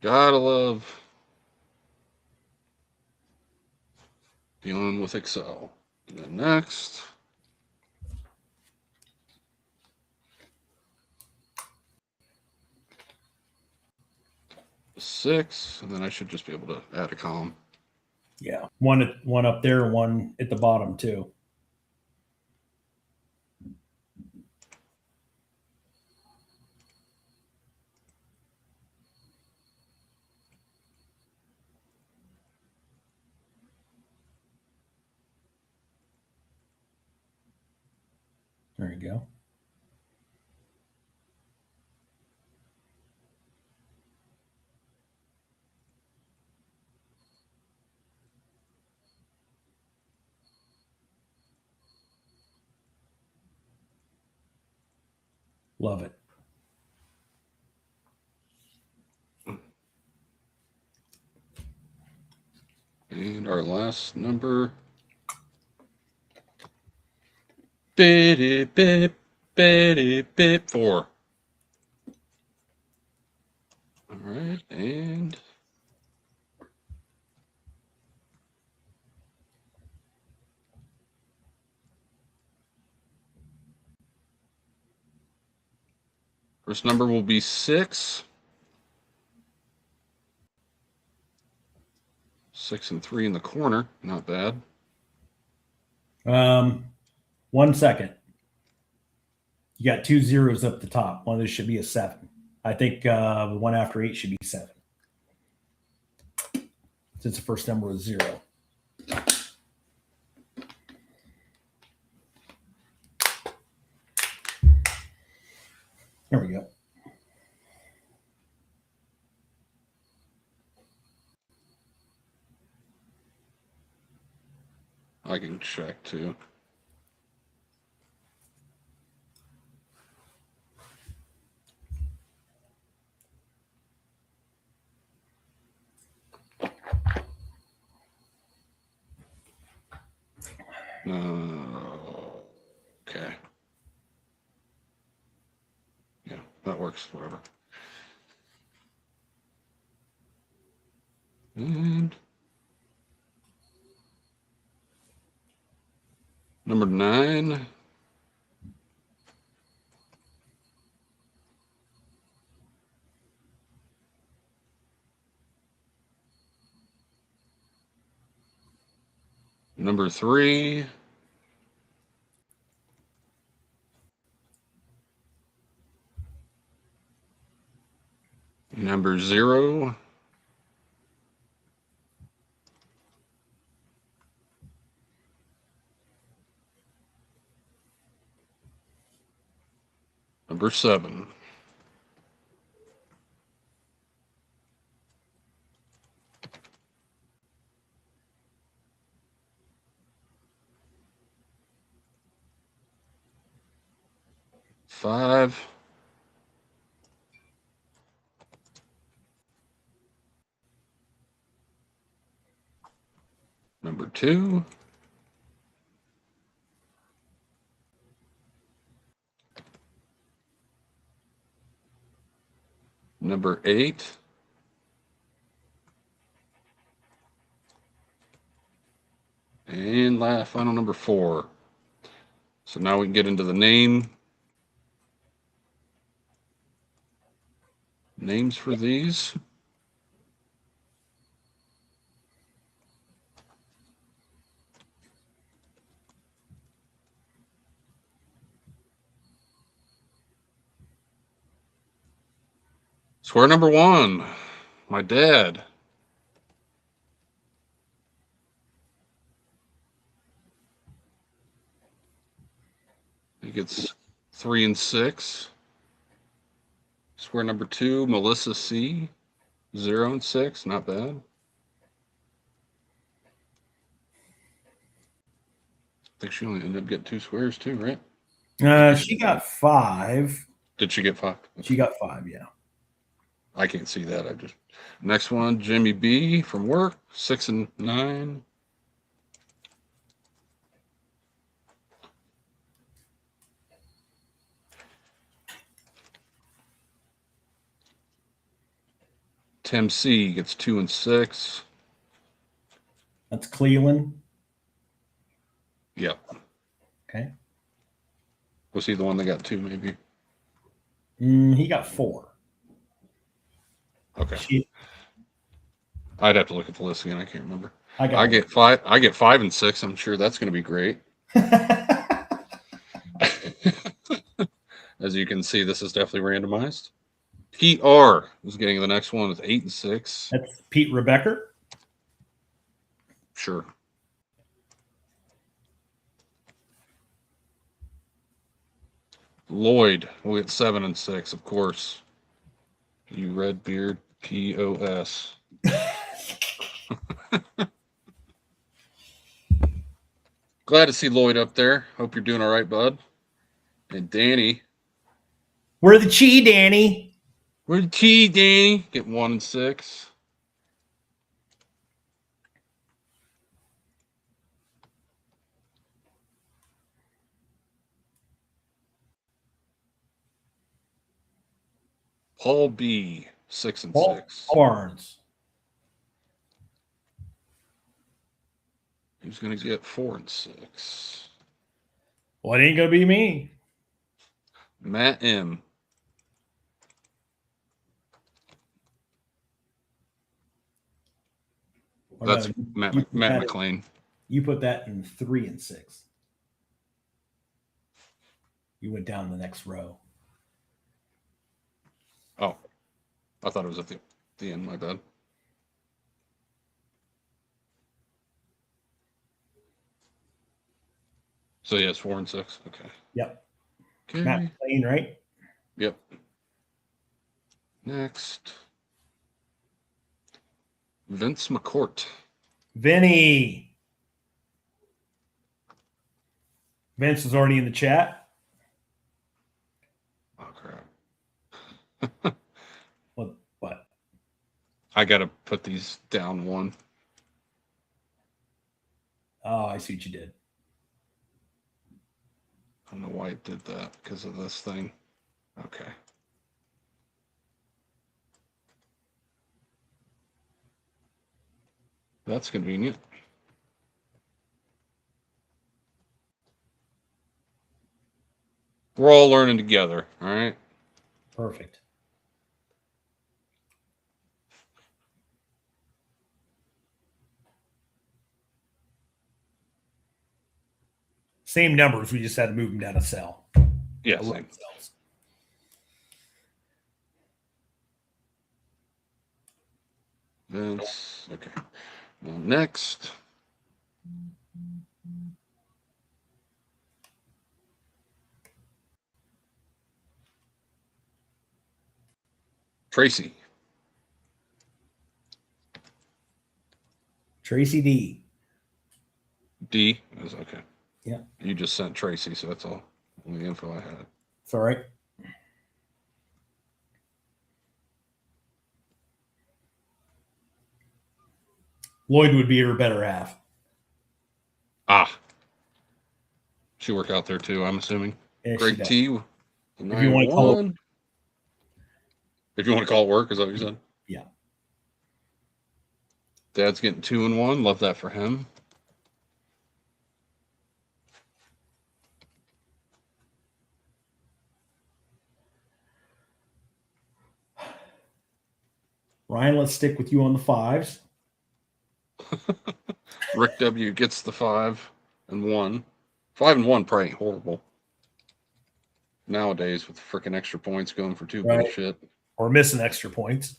Gotta love dealing with Excel. And then next. 6, and then I should just be able to add a column. Yeah. One up there and one at the bottom, too. There you go. Love it. And our last number. Bip, bip, bip, bip, 4. All right, and first number will be 6. 6 and 3 in the corner. Not bad. 1 second. You got 2 zeros up the top. One of those should be a 7. I think the one after 8 should be 7. Since the first number was 0. There we go. I can check too. Okay. Yeah, that works. Whatever. And number 9. Number 3. Number 0. Number 7. 5. Number 2. Number 8. And last, final number 4. So now we can get into the names for these. Square number 1, my dad. He gets 3 and 6. Square number 2, Melissa C. 0 and 6. Not bad. I think she only ended up getting 2 squares too, right? She got 5. Did she get 5? She got 5, yeah. I can't see that. I just next one, Jimmy B from work, 6 and 9. Tim C gets 2 and 6. That's Cleveland. Yep. Okay. Was he the one that got 2? Maybe. He got 4. Okay. I'd have to look at the list again. I can't remember. I get 5. I get 5 and 6. I'm sure that's going to be great. As you can see, this is definitely randomized. PR is getting the next one with 8 and 6. That's Pete Rebecca. Sure. Lloyd will get 7 and 6, of course. You red beard POS. Glad to see Lloyd up there. Hope you're doing all right, bud. And Danny. We're the Chi, Danny. We're the Chi, Danny. Get 1 and 6. Paul B, 6 and 6. Barnes. He's going to get 4 and 6. Well, it ain't going to be me. Matt M. That's Matt McLean. You put that in 3 and 6. You went down the next row. Oh, I thought it was at the end. My bad. So yes, 4 and 6. Okay. Yep. Okay. Matt McLean, right? Yep. Next, Vince McCourt. Vinny. Vince is already in the chat. Oh crap. What? I gotta put these down 1. Oh, I see what you did. I don't know why it did that because of this thing. Okay. That's convenient. We're all learning together, all right? Perfect. Same numbers. We just had to move them down a cell. Yeah, same. Cells. Vince. Okay. Well, next. Tracy. Tracy D. D is okay. Yeah. You just sent Tracy, so that's all the info I had. It's all right. Lloyd would be her better half. Ah. She work out there too, I'm assuming. Yeah, she Greg does. T. If you want to call it, If you want to call it work, is that what you said? yeah. Dad's getting 2-1. Love that for him. Ryan, let's stick with you on the 5s. Rick W gets the 5-1. 5-1 probably ain't horrible nowadays with freaking extra points going for 2 Right. bullshit. Or missing extra points.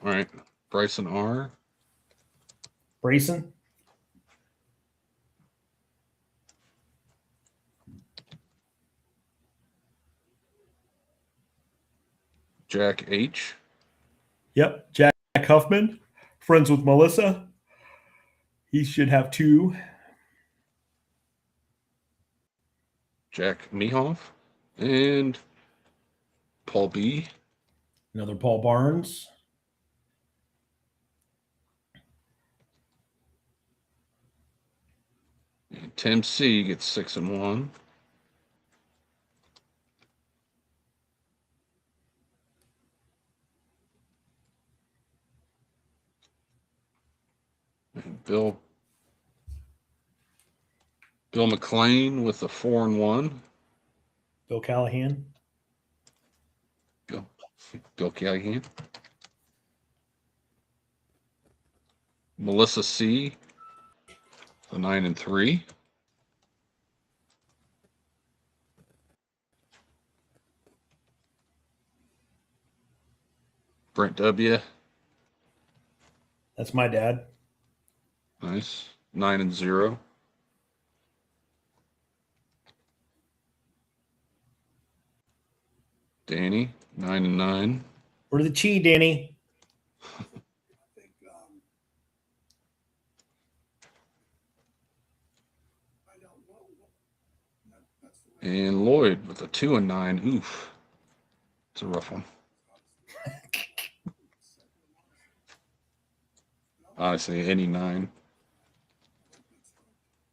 All right. Bryson R. Brayson. Jack H. Yep. Jack Huffman. Friends with Melissa. He should have 2. Jack Mehoff. And Paul B. Another Paul Barnes. And Tim C gets 6-1. And Bill McLean with a 4-1. Bill Callahan. Bill Callahan. Melissa C. A 9-3. Brent W. That's my dad. Nice. 9-0. Danny, 9-9. Where's the chi, Danny? And Lloyd with a 2-9. Oof. It's a rough one. Honestly, any 9.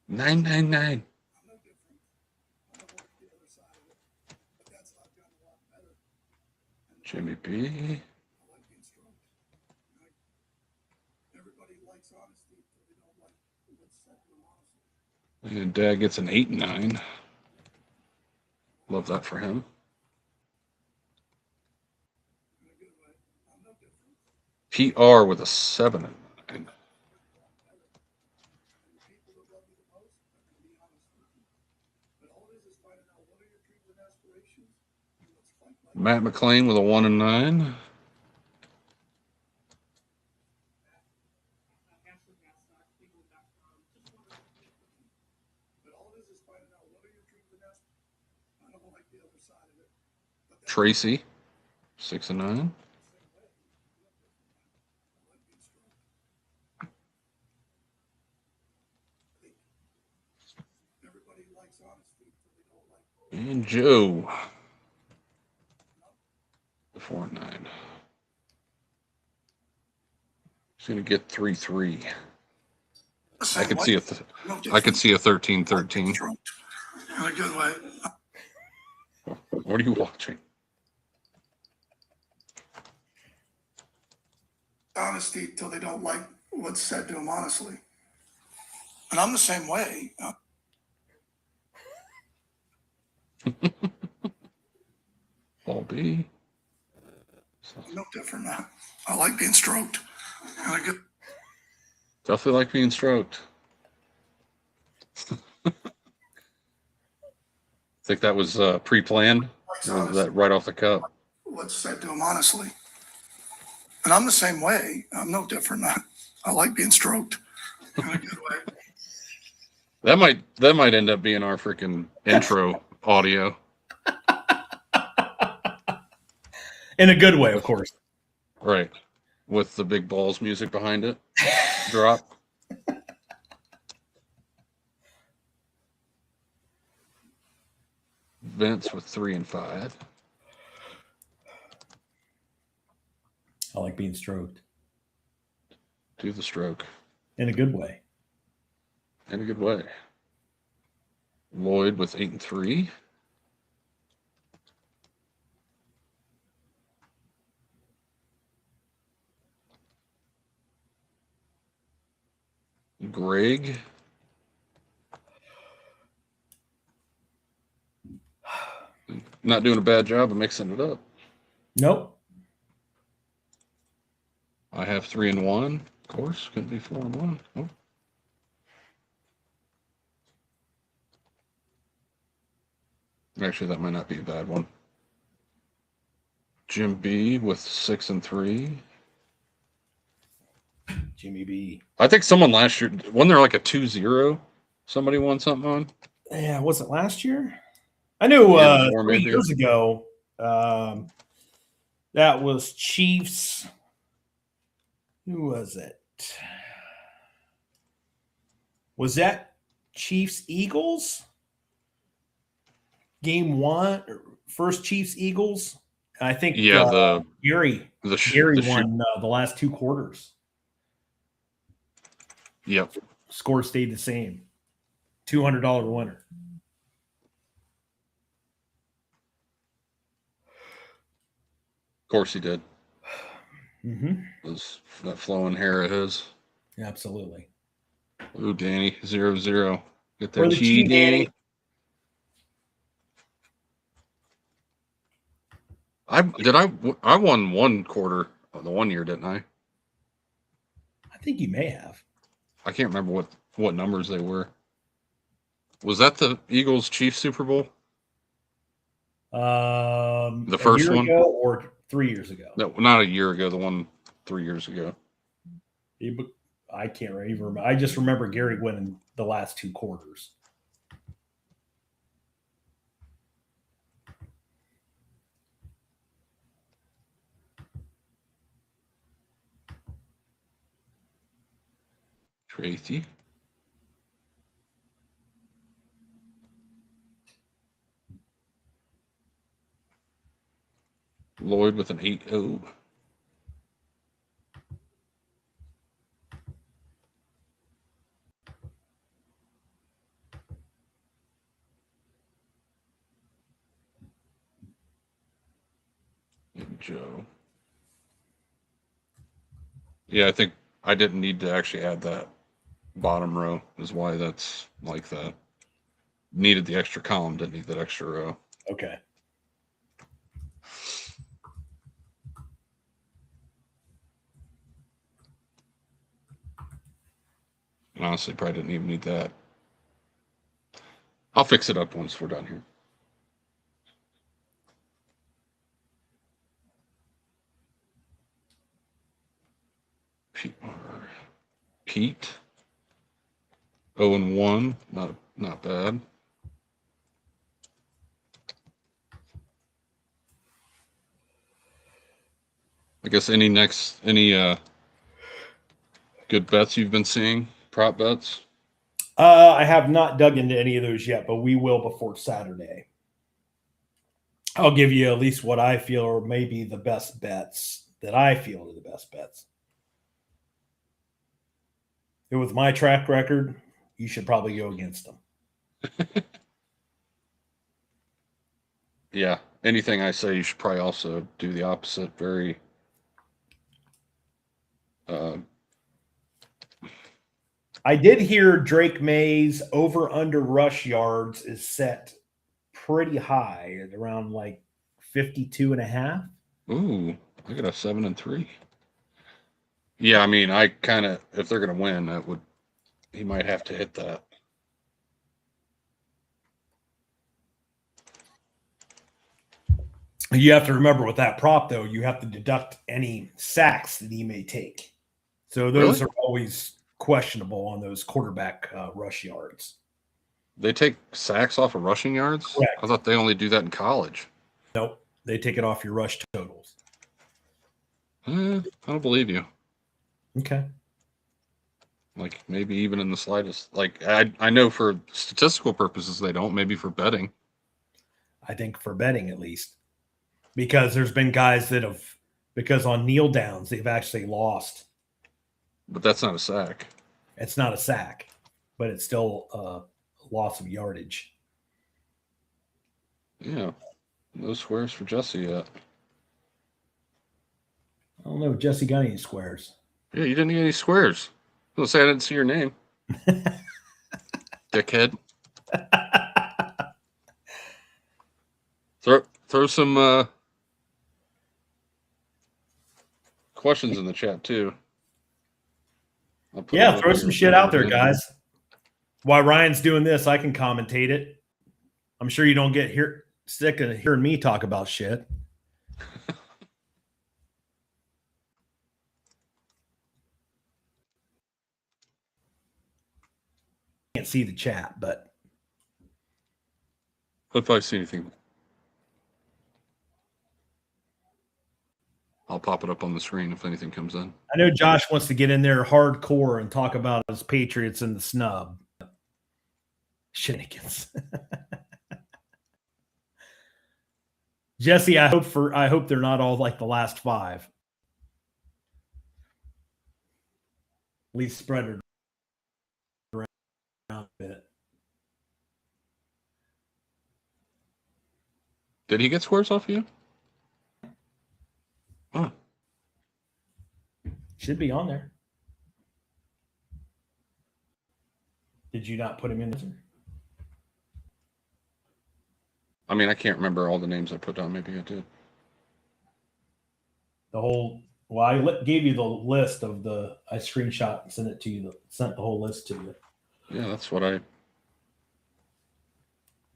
999. Jimmy B. And Dad gets an 8-9. Love that for him. PR with a 7-9. Matt McLean with a 1-9. Tracy, 6-9. And Joe, 4-9. He's gonna get 3-3. I could see I could see a 13-13. In a good way. What are you watching? Honesty till they don't like what's said to them honestly. And I'm the same way. Paul B. No different now. I like being stroked. And I get Definitely like being stroked. Think that was pre-planned? Or was that right off the cuff? what's said to them honestly. And I'm the same way. I'm no different. I like being stroked in a good way. That might end up being our freaking intro audio. In a good way, of course. Right. With the big balls music behind it. Drop. Vince with 3 and 5. I like being stroked Do the stroke in a good way. in a good way. Lloyd with 8 and 3. Greg. Not doing a bad job of mixing it up. Nope. I have 3 and 1. Of course, couldn't be 4 and 1. Oh. Actually, that might not be a bad one. Jim B with 6 and 3. Jimmy B. I think someone last year, wasn't there like a 2-0? Somebody won something on? Yeah, was it last year? I knew Yeah, before, 3 maybe. years ago. That was Chiefs. Who was it? Was that Chiefs Eagles? Game 1, first Chiefs Eagles. I think Yeah, Gary won the last 2 quarters. Yep. Score stayed the same. $200 winner. Of course he did. Mm-hmm. Was that flowing hair of his. Absolutely. Ooh, Danny, 0-0. Get For that the G, Danny. I won 1 quarter of the 1 year, didn't I? I think you may have. I can't remember what numbers they were. Was that the Eagles Chiefs Super Bowl? The first a year one? ago or 3 years ago? No, not a year ago. The one 3 years ago. I can't even remember. I just remember Gary winning the last 2 quarters. Tracy. Lloyd with an 8-0. And Joe. Yeah, I think I didn't need to actually add that bottom row, is why that's like that. Needed the extra column, didn't need that extra row. Okay. And honestly, probably didn't even need that. I'll fix it up once we're done here. Pete. 0 and 1. Not bad. I guess any good bets you've been seeing? Prop bets? I have not dug into any of those yet, but we will before Saturday. I'll give you at least what I feel are maybe the best bets that I feel are the best bets. And with my track record, you should probably go against them. Yeah. Anything I say, you should probably also do the opposite. Very. I did hear Drake May's over under rush yards is set pretty high at around like 52 and a half. Ooh, I got a 7 and 3. Yeah, I mean, I kind of, if they're going to win, he might have to hit that. You have to remember with that prop, though, you have to deduct any sacks that he may take. So those are always questionable on those quarterback rush yards. They take sacks off of rushing yards? Correct. I thought they only do that in college. Nope. They take it off your rush totals. I don't believe you. Okay. Like maybe even in the slightest. Like I know for statistical purposes they don't. Maybe for betting. I think, for betting at least. Because there's been guys that have, because on kneel downs, they've actually lost. But that's not a sack. It's not a sack, but it's still a loss of yardage. Yeah. No squares for Jesse yet. I don't know if Jesse got any squares. Yeah, you didn't get any squares. I was gonna say I didn't see your name. Dickhead. Throw some questions in the chat too. Yeah, throw some shit out there, guys. While Ryan's doing this, I can commentate it. I'm sure you don't get sick of hearing me talk about shit. Can't see the chat, but if I see anything, I'll pop it up on the screen if anything comes in. I know Josh wants to get in there hardcore and talk about his Patriots and the snub. Shenanigans. Jesse, I hope they're not all like the last five. At least spread it around a bit. Did he get squares off you? Huh. Should be on there. Did you not put him in there? I mean, I can't remember all the names I put down. Maybe I did. The whole. Well, I gave you the list of I screenshot and sent it to you. Sent the whole list to you. Yeah, that's what I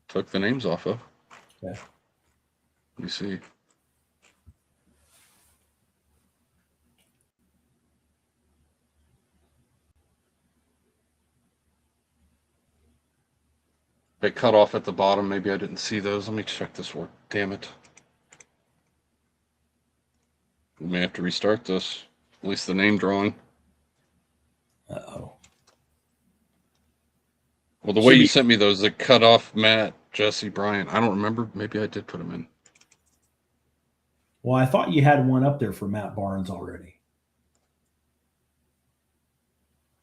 took the names off of. Yeah. Let me see. They cut off at the bottom. Maybe I didn't see those. Let me check this work. Damn it. We may have to restart this. At least the name drawing. Uh-oh. Well, the way you sent me those, they cut off Matt, Jesse, Brian. I don't remember. Maybe I did put them in. Well, I thought you had one up there for Matt Barnes already.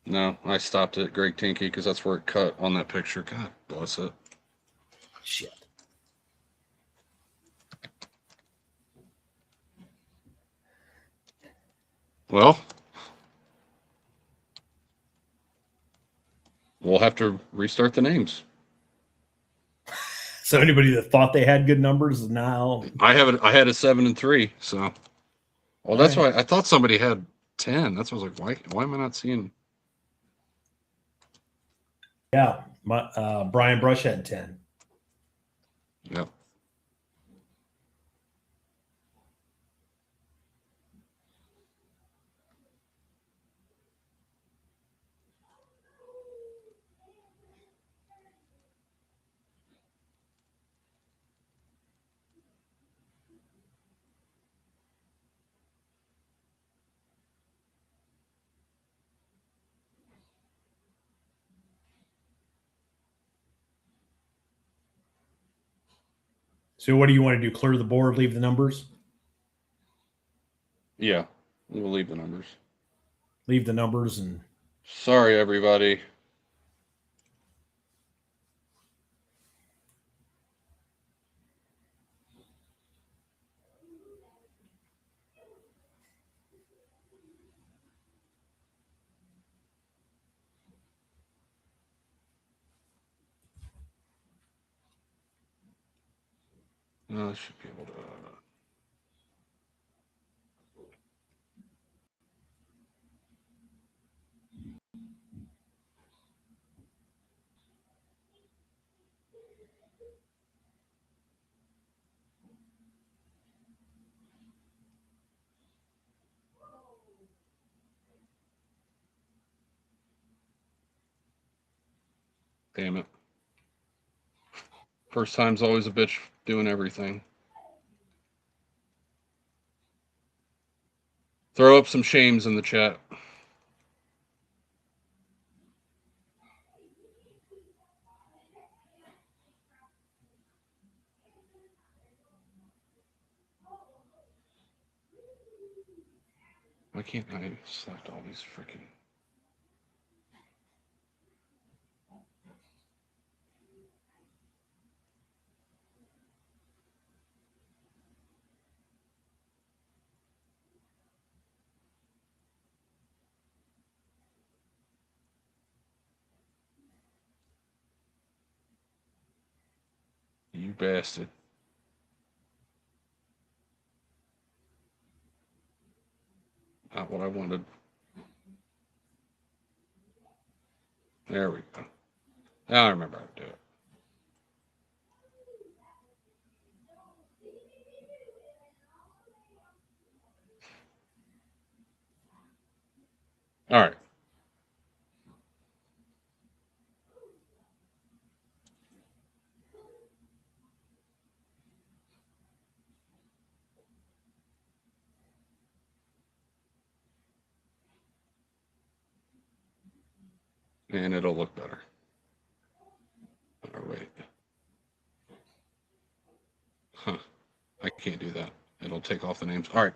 No, I stopped at Greg Tinky because that's where it cut on that picture. God bless it. Shit. Well, we'll have to restart the names. So anybody that thought they had good numbers is now. I had a 7 and 3. So, well, that's why I thought somebody had 10. That's why I was like, why am I not seeing? Yeah, Brian Brush had 10. Yeah. So what do you want to do? Clear the board, leave the numbers? Yeah, we'll leave the numbers. Leave the numbers and. Sorry, everybody. No, I should be able to. Damn it. First time's always a bitch doing everything. Throw up some shames in the chat. Why can't I select all these freaking? You bastard. Not what I wanted. There we go. Now I remember how to do it. All right. And it'll look better. Oh, wait. Huh. I can't do that. It'll take off the names. All right.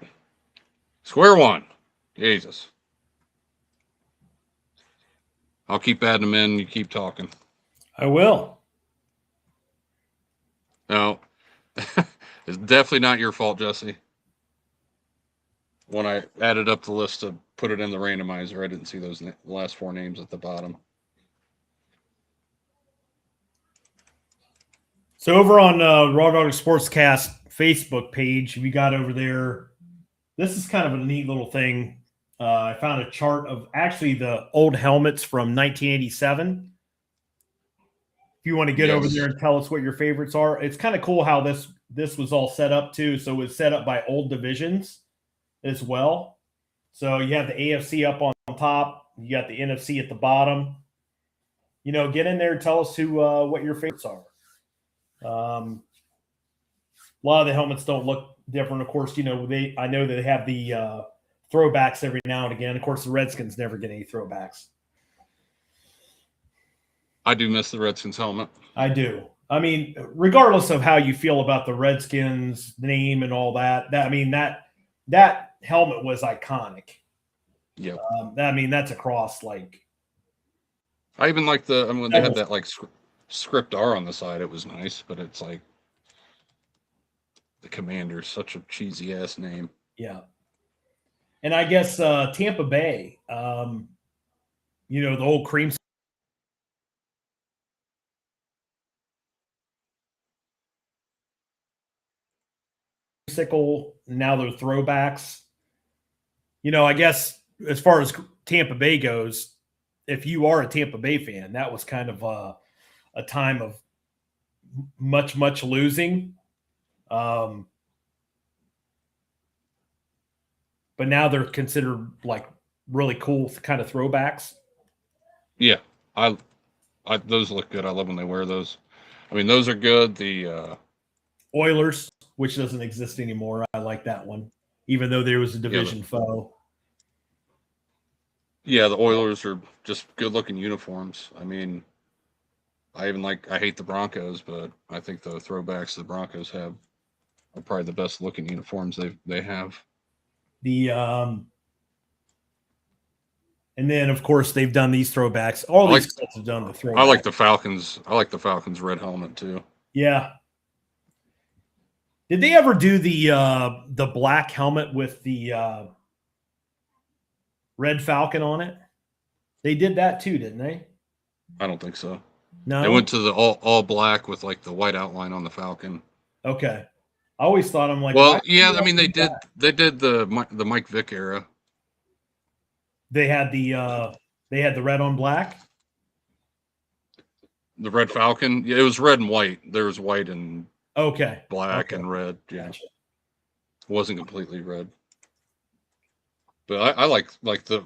Square one. Jesus. I'll keep adding them in. You keep talking. I will. No. It's definitely not your fault, Jesse. When I added up the list to put it in the randomizer, I didn't see those last four names at the bottom. So over on Raw Dog Sportscast Facebook page, we got over there. This is kind of a neat little thing. I found a chart of actually the old helmets from 1987. If you want to get over there and tell us what your favorites are, it's kind of cool how this was all set up too. So it was set up by old divisions as well. So you have the AFC up on top, you got the NFC at the bottom. You know, get in there and tell us what your favorites are. A lot of the helmets don't look different. Of course, you know, I know that they have the throwbacks every now and again. Of course, the Redskins never get any throwbacks. I do miss the Redskins helmet. I do. I mean, regardless of how you feel about the Redskins name and all that, that helmet was iconic. Yeah. That's across like. I even like when they had that like script R on the side. It was nice, but it's like the Commander's such a cheesy ass name. Yeah. And I guess Tampa Bay, you know, the old cream sickle, now they're throwbacks. You know, I guess as far as Tampa Bay goes, if you are a Tampa Bay fan, that was kind of a time of much losing. But now they're considered like really cool kind of throwbacks. Yeah, I those look good. I love when they wear those. I mean, those are good. The Oilers, which doesn't exist anymore, I like that one, even though there was a division foe. Yeah, the Oilers are just good-looking uniforms. I mean, I hate the Broncos, but I think the throwbacks the Broncos have are probably the best-looking uniforms they have. And then, of course, they've done these throwbacks. All these clubs have done the throwbacks. I like the Falcons. I like the Falcons red helmet too. Yeah. Did they ever do the black helmet with the red Falcon on it? They did that too, didn't they? I don't think so. No. They went to the all black with like the white outline on the Falcon. Okay. I always thought I'm like, well, yeah. I mean, they did the Mike Vick era. They had the red on black. The red Falcon. Yeah, it was red and white. There was white and black and red. Yeah, gotcha. It wasn't completely red. But I like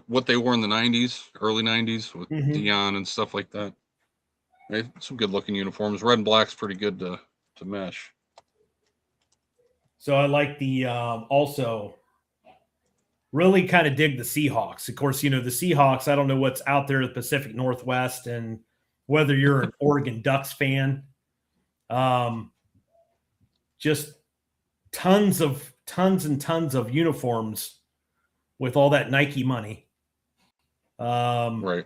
what they wore in the '90s, early '90s with Dion and stuff like that. Right? Some good looking uniforms. Red and black's pretty good to mesh. So I like the also. Really kind of dig the Seahawks. Of course, you know, the Seahawks, I don't know what's out there in the Pacific Northwest and whether you're an Oregon Ducks fan. Just tons and tons of uniforms with all that Nike money. Right.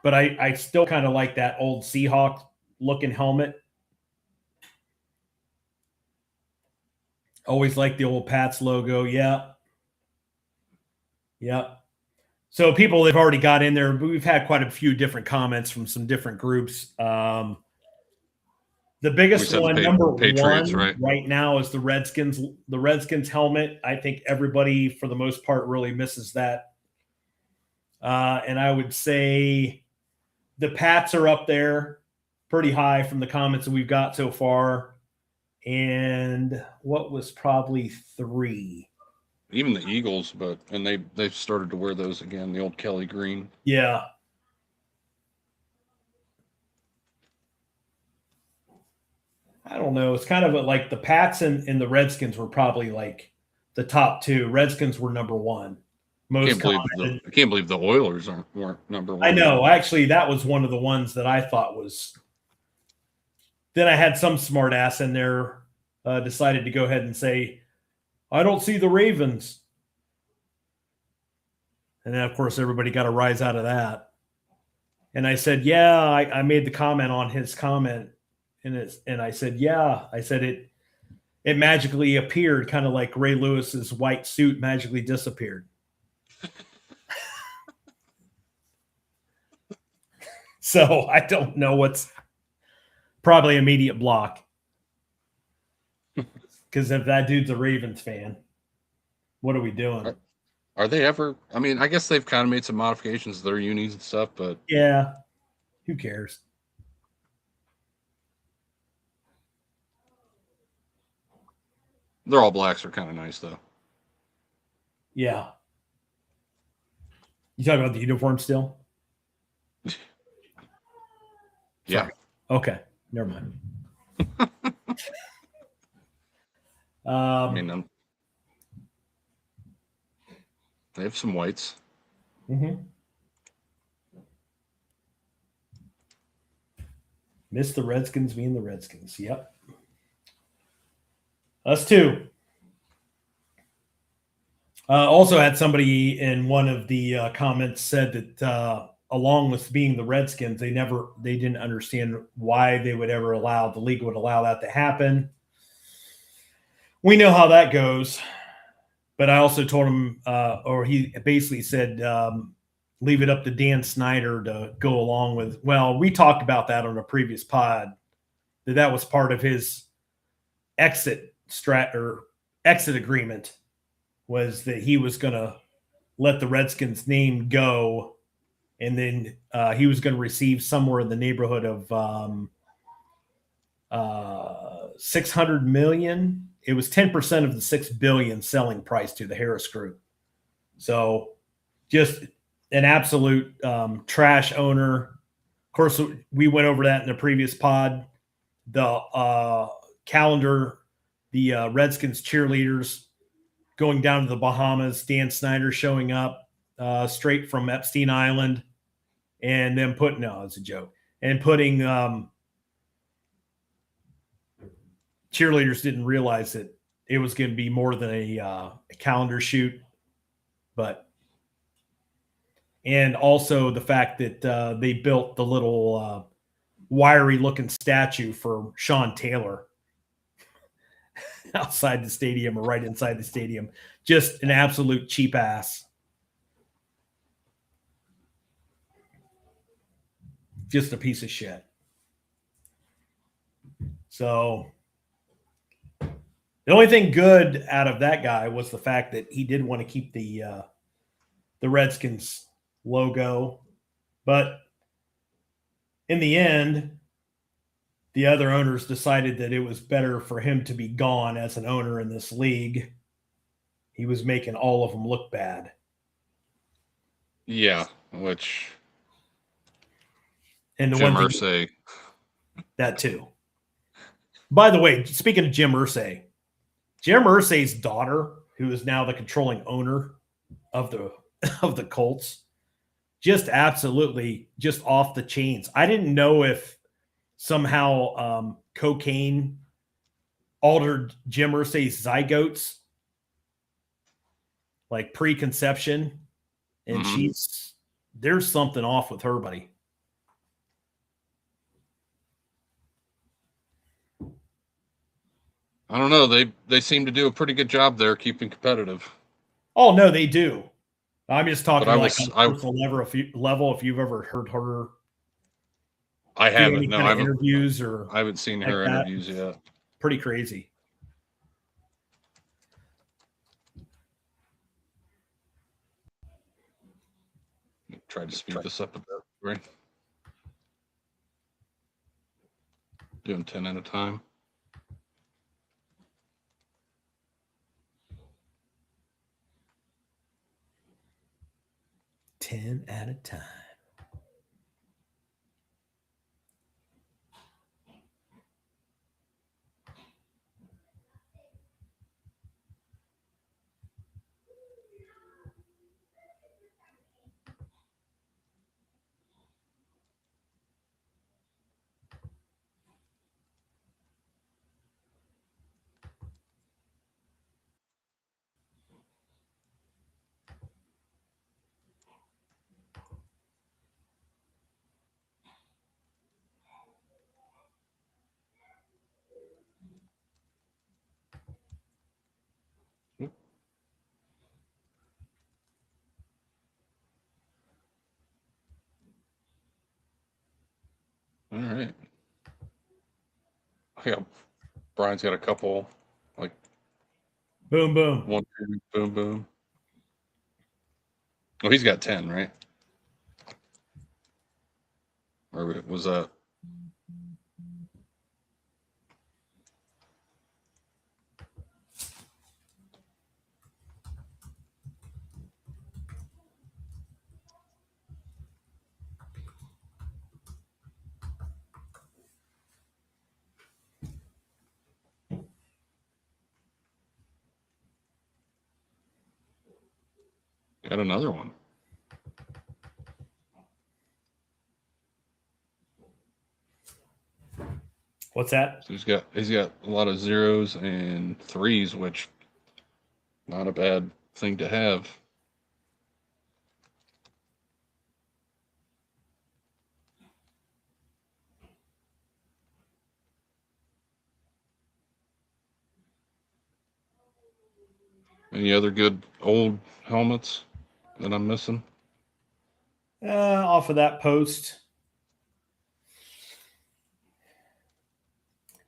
But I still kind of like that old Seahawk looking helmet. Always like the old Pats logo. Yeah. Yep. So people have already got in there. We've had quite a few different comments from some different groups. The biggest said the one, number Patriots, one right now, is the Redskins. The Redskins helmet. I think everybody, for the most part, really misses that. And I would say the Pats are up there pretty high from the comments that we've got so far. And what was probably 3? Even the Eagles, and they've started to wear those again, the old Kelly green. Yeah. I don't know. It's kind of like the Pats and the Redskins were probably like the top 2. Redskins were number 1. I can't believe the Oilers weren't number 1. I know. Actually, that was one of the ones that I thought was. Then I had some smart ass in there decided to go ahead and say, I don't see the Ravens. And then, of course, everybody got a rise out of that. And I said, yeah, I made the comment on his comment. And I said, yeah. I said it magically appeared, kind of like Ray Lewis's white suit magically disappeared. So I don't know what's probably immediate block. Because if that dude's a Ravens fan, what are we doing? Are they ever? I mean, I guess they've kind of made some modifications to their unis and stuff, but yeah, who cares? They're all blacks are kind of nice, though. Yeah. You talking about the uniform still? Yeah. Sorry. Okay. Never mind. I mean, they have some whites. Mm-hmm. Miss the Redskins being the Redskins. Yep. Us too. Also had somebody in one of the comments said that along with being the Redskins, they didn't understand why they would ever the league would allow that to happen. We know how that goes. But I also told him, or he basically said, leave it up to Dan Snyder to go along with. Well, we talked about that on a previous pod, that was part of his exit agreement, was that he was going to let the Redskins name go, and then he was going to receive somewhere in the neighborhood of $600 million. It was 10% of the $6 billion selling price to the Harris Group. So just an absolute trash owner. Of course, we went over that in the previous pod. The calendar, the Redskins cheerleaders going down to the Bahamas, Dan Snyder showing up straight from Epstein Island, and then it's a joke, and putting cheerleaders didn't realize that it was going to be more than a calendar shoot, and also the fact that they built the little wiry looking statue for Sean Taylor outside the stadium or right inside the stadium. Just an absolute cheap ass. Just a piece of shit. So the only thing good out of that guy was the fact that he did want to keep the Redskins logo, but in the end, the other owners decided that it was better for him to be gone as an owner in this league. He was making all of them look bad. Yeah, which and the Jim one Irsay. That too. By the way, speaking of Jim Irsay's daughter, who is now the controlling owner of the Colts, just absolutely just off the chains. I didn't know if somehow cocaine altered Jim Irsay's zygotes, like preconception, and there's something off with her, buddy. I don't know. They seem to do a pretty good job there keeping competitive. Oh no, they do. I'm just talking But like on a personal level. If you've ever heard her I do haven't. any No, kind I of haven't. interviews or I haven't seen like her that, interviews yet. pretty crazy. Try to speed this up a bit, right? Doing 10 at a time. Ten at a time. All right. Yeah, Brian's got a couple, like Boom, boom. 1, 2, boom, boom. Oh, he's got 10, right? Or was that? Got another one. What's that? So he's got a lot of 0s and 3s, which not a bad thing to have. Any other good old helmets that I'm missing? Off of that post.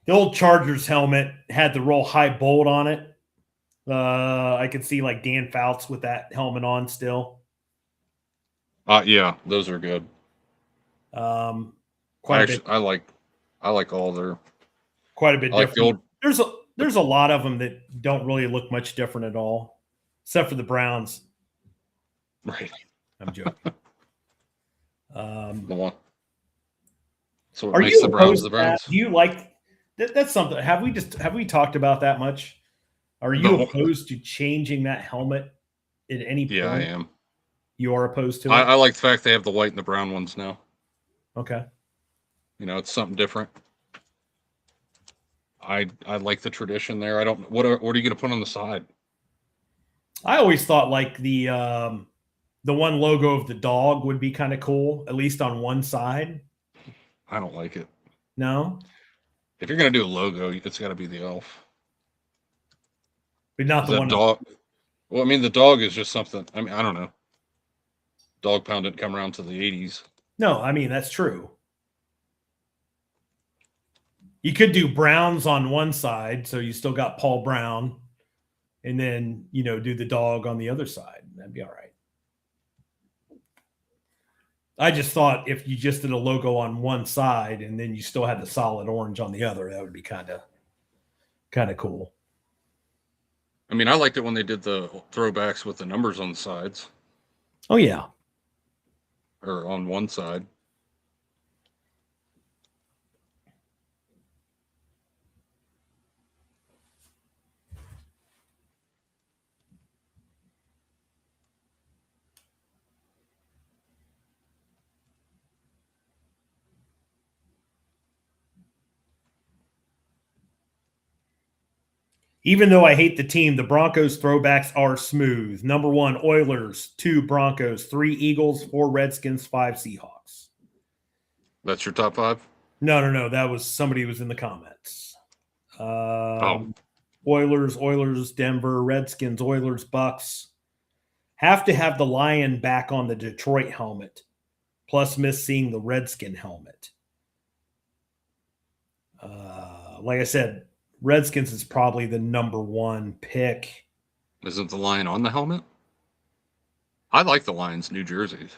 The old Chargers helmet had the real high bolt on it. I could see like Dan Fouts with that helmet on still. Yeah, those are good. Quite a bit. I like all their. Quite a bit I like different. the old. There's a lot of them that don't really look much different at all, except for the Browns. Right. I'm joking. The one. So what Are makes you the Browns opposed the to that? Browns? Do you like that? That's something. Have we talked about that much? Are you No. opposed to changing that helmet at any point? Yeah, I am. You are opposed to it? I like the fact they have the white and the brown ones now. Okay. You know, it's something different. I like the tradition there. I don't. What are you going to put on the side? I always thought like the one logo of the dog would be kind of cool, at least on one side. I don't like it. No, If you're going to do a logo, it's got to be the elf. but not 'Cause the that one. dog. Well, I mean, the dog is just something. I mean, I don't know. Dog pound didn't come around to the 80s. No, I mean that's true. You could do Browns on one side, so you still got Paul Brown, and then do the dog on the other side. That'd be all right. I just thought if you just did a logo on one side and then you still had the solid orange on the other, that would be kind of cool. I mean, I liked it when they did the throwbacks with the numbers on the sides Oh yeah. or on one side. Even though I hate the team, the Broncos throwbacks are smooth. Number 1, Oilers. 2, Broncos. 3, Eagles. 4, Redskins. 5, Seahawks. That's your top 5? No. That was somebody who was in the comments. Oilers, Denver, Redskins, Oilers, Bucks. Have to have the lion back on the Detroit helmet. Plus miss seeing the Redskin helmet. Like I said, Redskins is probably the number 1 pick. Isn't the lion on the helmet? I like the Lions' New Jerseys.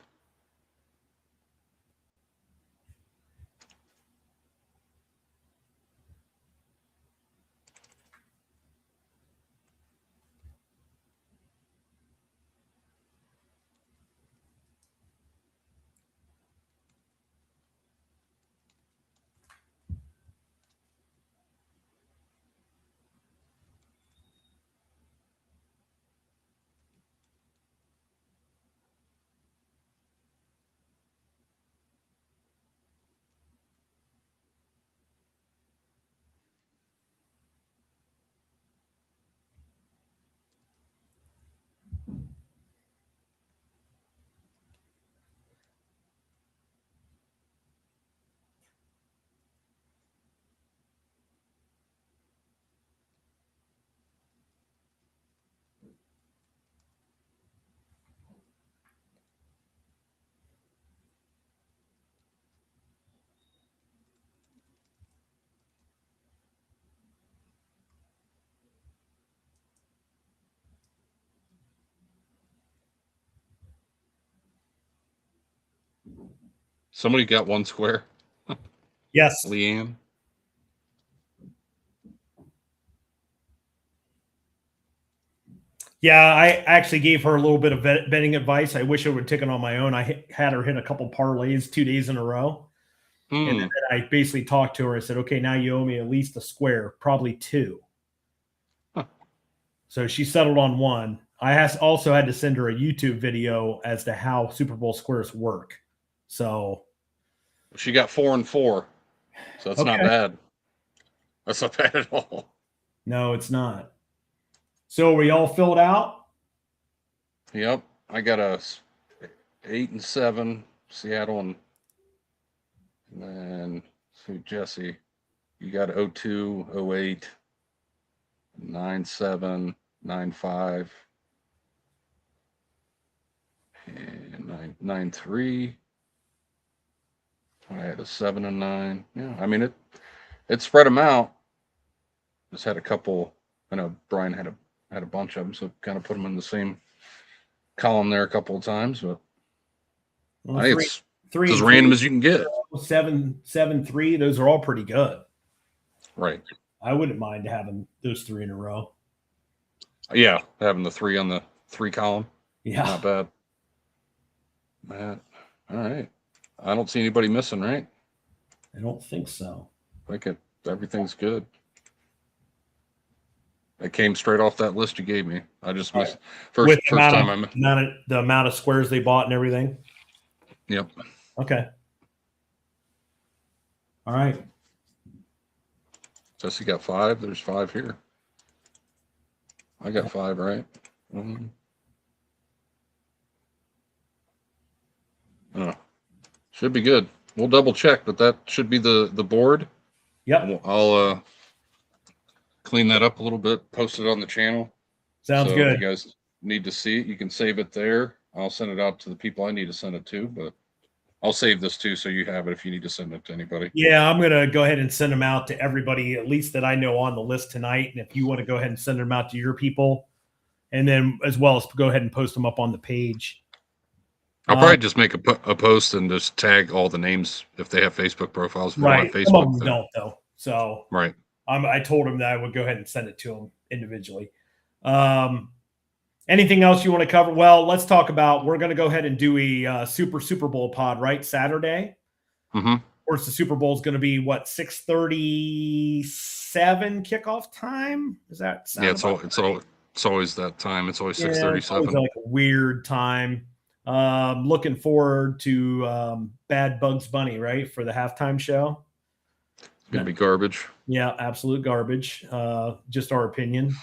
Somebody got 1 square? Yes. Leanne? Yeah, I actually gave her a little bit of betting advice. I wish I would have taken on my own. I had her hit a couple parlays 2 days in a row. And then I basically talked to her. I said, okay, now you owe me at least a square, probably 2. Huh. So she settled on 1. I also had to send her a YouTube video as to how Super Bowl squares work. So she got 4 and 4. So that's not bad. That's not bad at all. No, it's not. So are we all filled out? Yep. I got a 8 and 7, Seattle, and then Jesse, you got 02, 08, 9-7, 9-5, and 9-3. I had a 7 and 9. Yeah, I mean it spread them out. Just had a couple. I know Brian had a bunch of them, so kind of put them in the same column there a couple of times. But Well, I think it's three as and random 3, as you can get. 7, 3. Those are all pretty good. Right. I wouldn't mind having those 3 in a row. Yeah, having the 3 on the 3 column. Yeah. Not bad. Matt. All right. I don't see anybody missing, right? I don't think so. I think everything's good. It came straight off that list you gave me. I just missed first time I missed. The amount of squares they bought and everything. Yep. Okay. All right. Jesse got 5. There's 5 here. I got 5, right? Should be good. We'll double check, but that should be the board. Yep. I'll clean that up a little bit, post it on the channel. Sounds good. If you guys need to see it, you can save it there. I'll send it out to the people I need to send it to, but I'll save this too so you have it if you need to send it to anybody. Yeah, I'm going to go ahead and send them out to everybody, at least that I know on the list tonight. And if you want to go ahead and send them out to your people, and then as well as go ahead and post them up on the page. I'll probably just make a post and just tag all the names if they have Facebook profiles. If they Right. don't have Some of Facebook, them don't, though. So right. I told him that I would go ahead and send it to them individually. Anything else you want to cover? Well, let's talk about, we're going to go ahead and do a Super Bowl pod, right? Saturday. Mm-hmm. Of course, the Super Bowl is going to be what, 6:37 kickoff time? Is that sound it's always that time. It's always 6:37. It's always like a weird time. Looking forward to Bad Bugs Bunny, right, for the halftime show. Gonna be garbage. Yeah, absolute garbage. Just our opinion.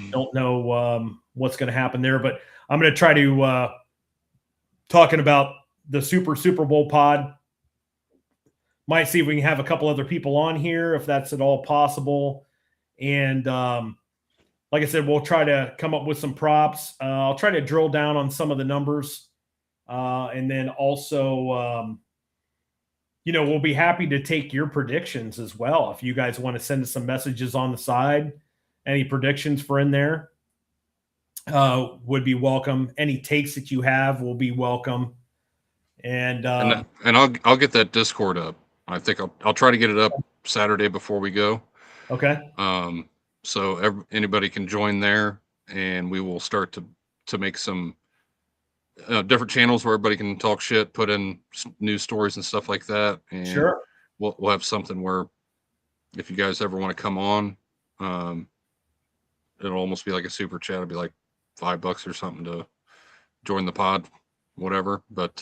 Don't know what's going to happen there, but I'm going to try to talking about the Super Bowl pod. Might see if we can have a couple other people on here if that's at all possible. And like I said, we'll try to come up with some props. I'll try to drill down on some of the numbers, and then also. We'll be happy to take your predictions as well. If you guys want to send us some messages on the side, any predictions for in there would be welcome. Any takes that you have will be welcome. And I'll get that Discord up. I think I'll try to get it up Saturday before we go. Okay. So anybody can join there, and we will start to make some different channels where everybody can talk shit, put in news stories and stuff like that. And sure. We'll have something where if you guys ever want to come on, it'll almost be like a super chat. It'll be like $5 or something to join the pod, whatever. But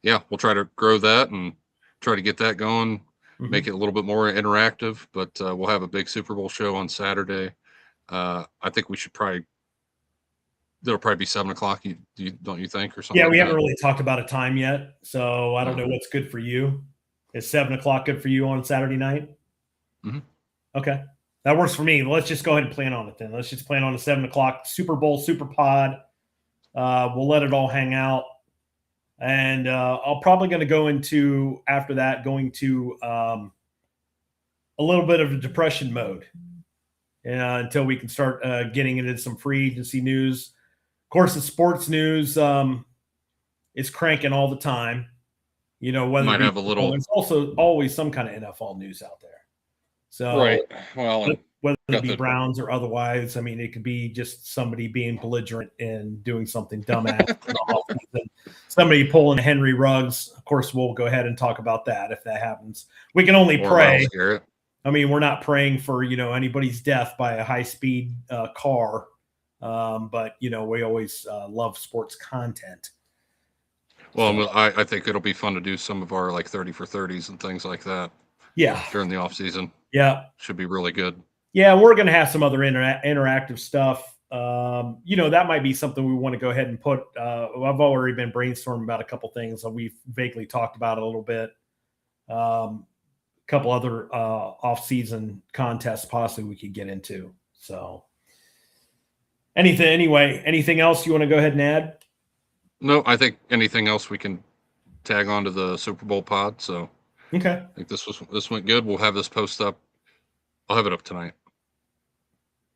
yeah, we'll try to grow that and try to get that going, make it a little bit more interactive. But we'll have a big Super Bowl show on Saturday. I think we should it'll probably be 7 o'clock. Don't you think, or something? Yeah, we haven't really talked about a time yet, so I don't know what's good for you. Is 7 o'clock good for you on Saturday night? Mm-hmm. Okay, that works for me. Let's just go ahead and plan on it then. Let's just plan on a 7 o'clock Super Bowl Super Pod. We'll let it all hang out, and I'll probably going to go into after that a little bit of a depression mode until we can start getting into some free agency news. Of course, the sports news is cranking all the time. Whether might have a little. There's also always some kind of NFL news out there. So right. Well, whether it be Browns or otherwise, I mean, it could be just somebody being belligerent and doing something dumbass. Somebody pulling Henry Ruggs. Of course, we'll go ahead and talk about that if that happens. We can only pray. I mean, we're not praying for anybody's death by a high-speed car. But we always love sports content. Well, I think it'll be fun to do some of our like 30 for 30s and things like that. Yeah, during the off season. Yeah, should be really good. Yeah, we're going to have some other interactive stuff. That might be something we want to go ahead and put. I've already been brainstorming about a couple things that we've vaguely talked about a little bit. A couple other off-season contests possibly we could get into. So. Anything else you want to go ahead and add? No, I think anything else we can tag on to the Super Bowl pod. So okay. I think this went good. We'll have this post up. I'll have it up tonight.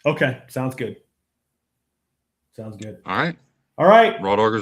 Okay. Sounds good. All right. Raw Doggers.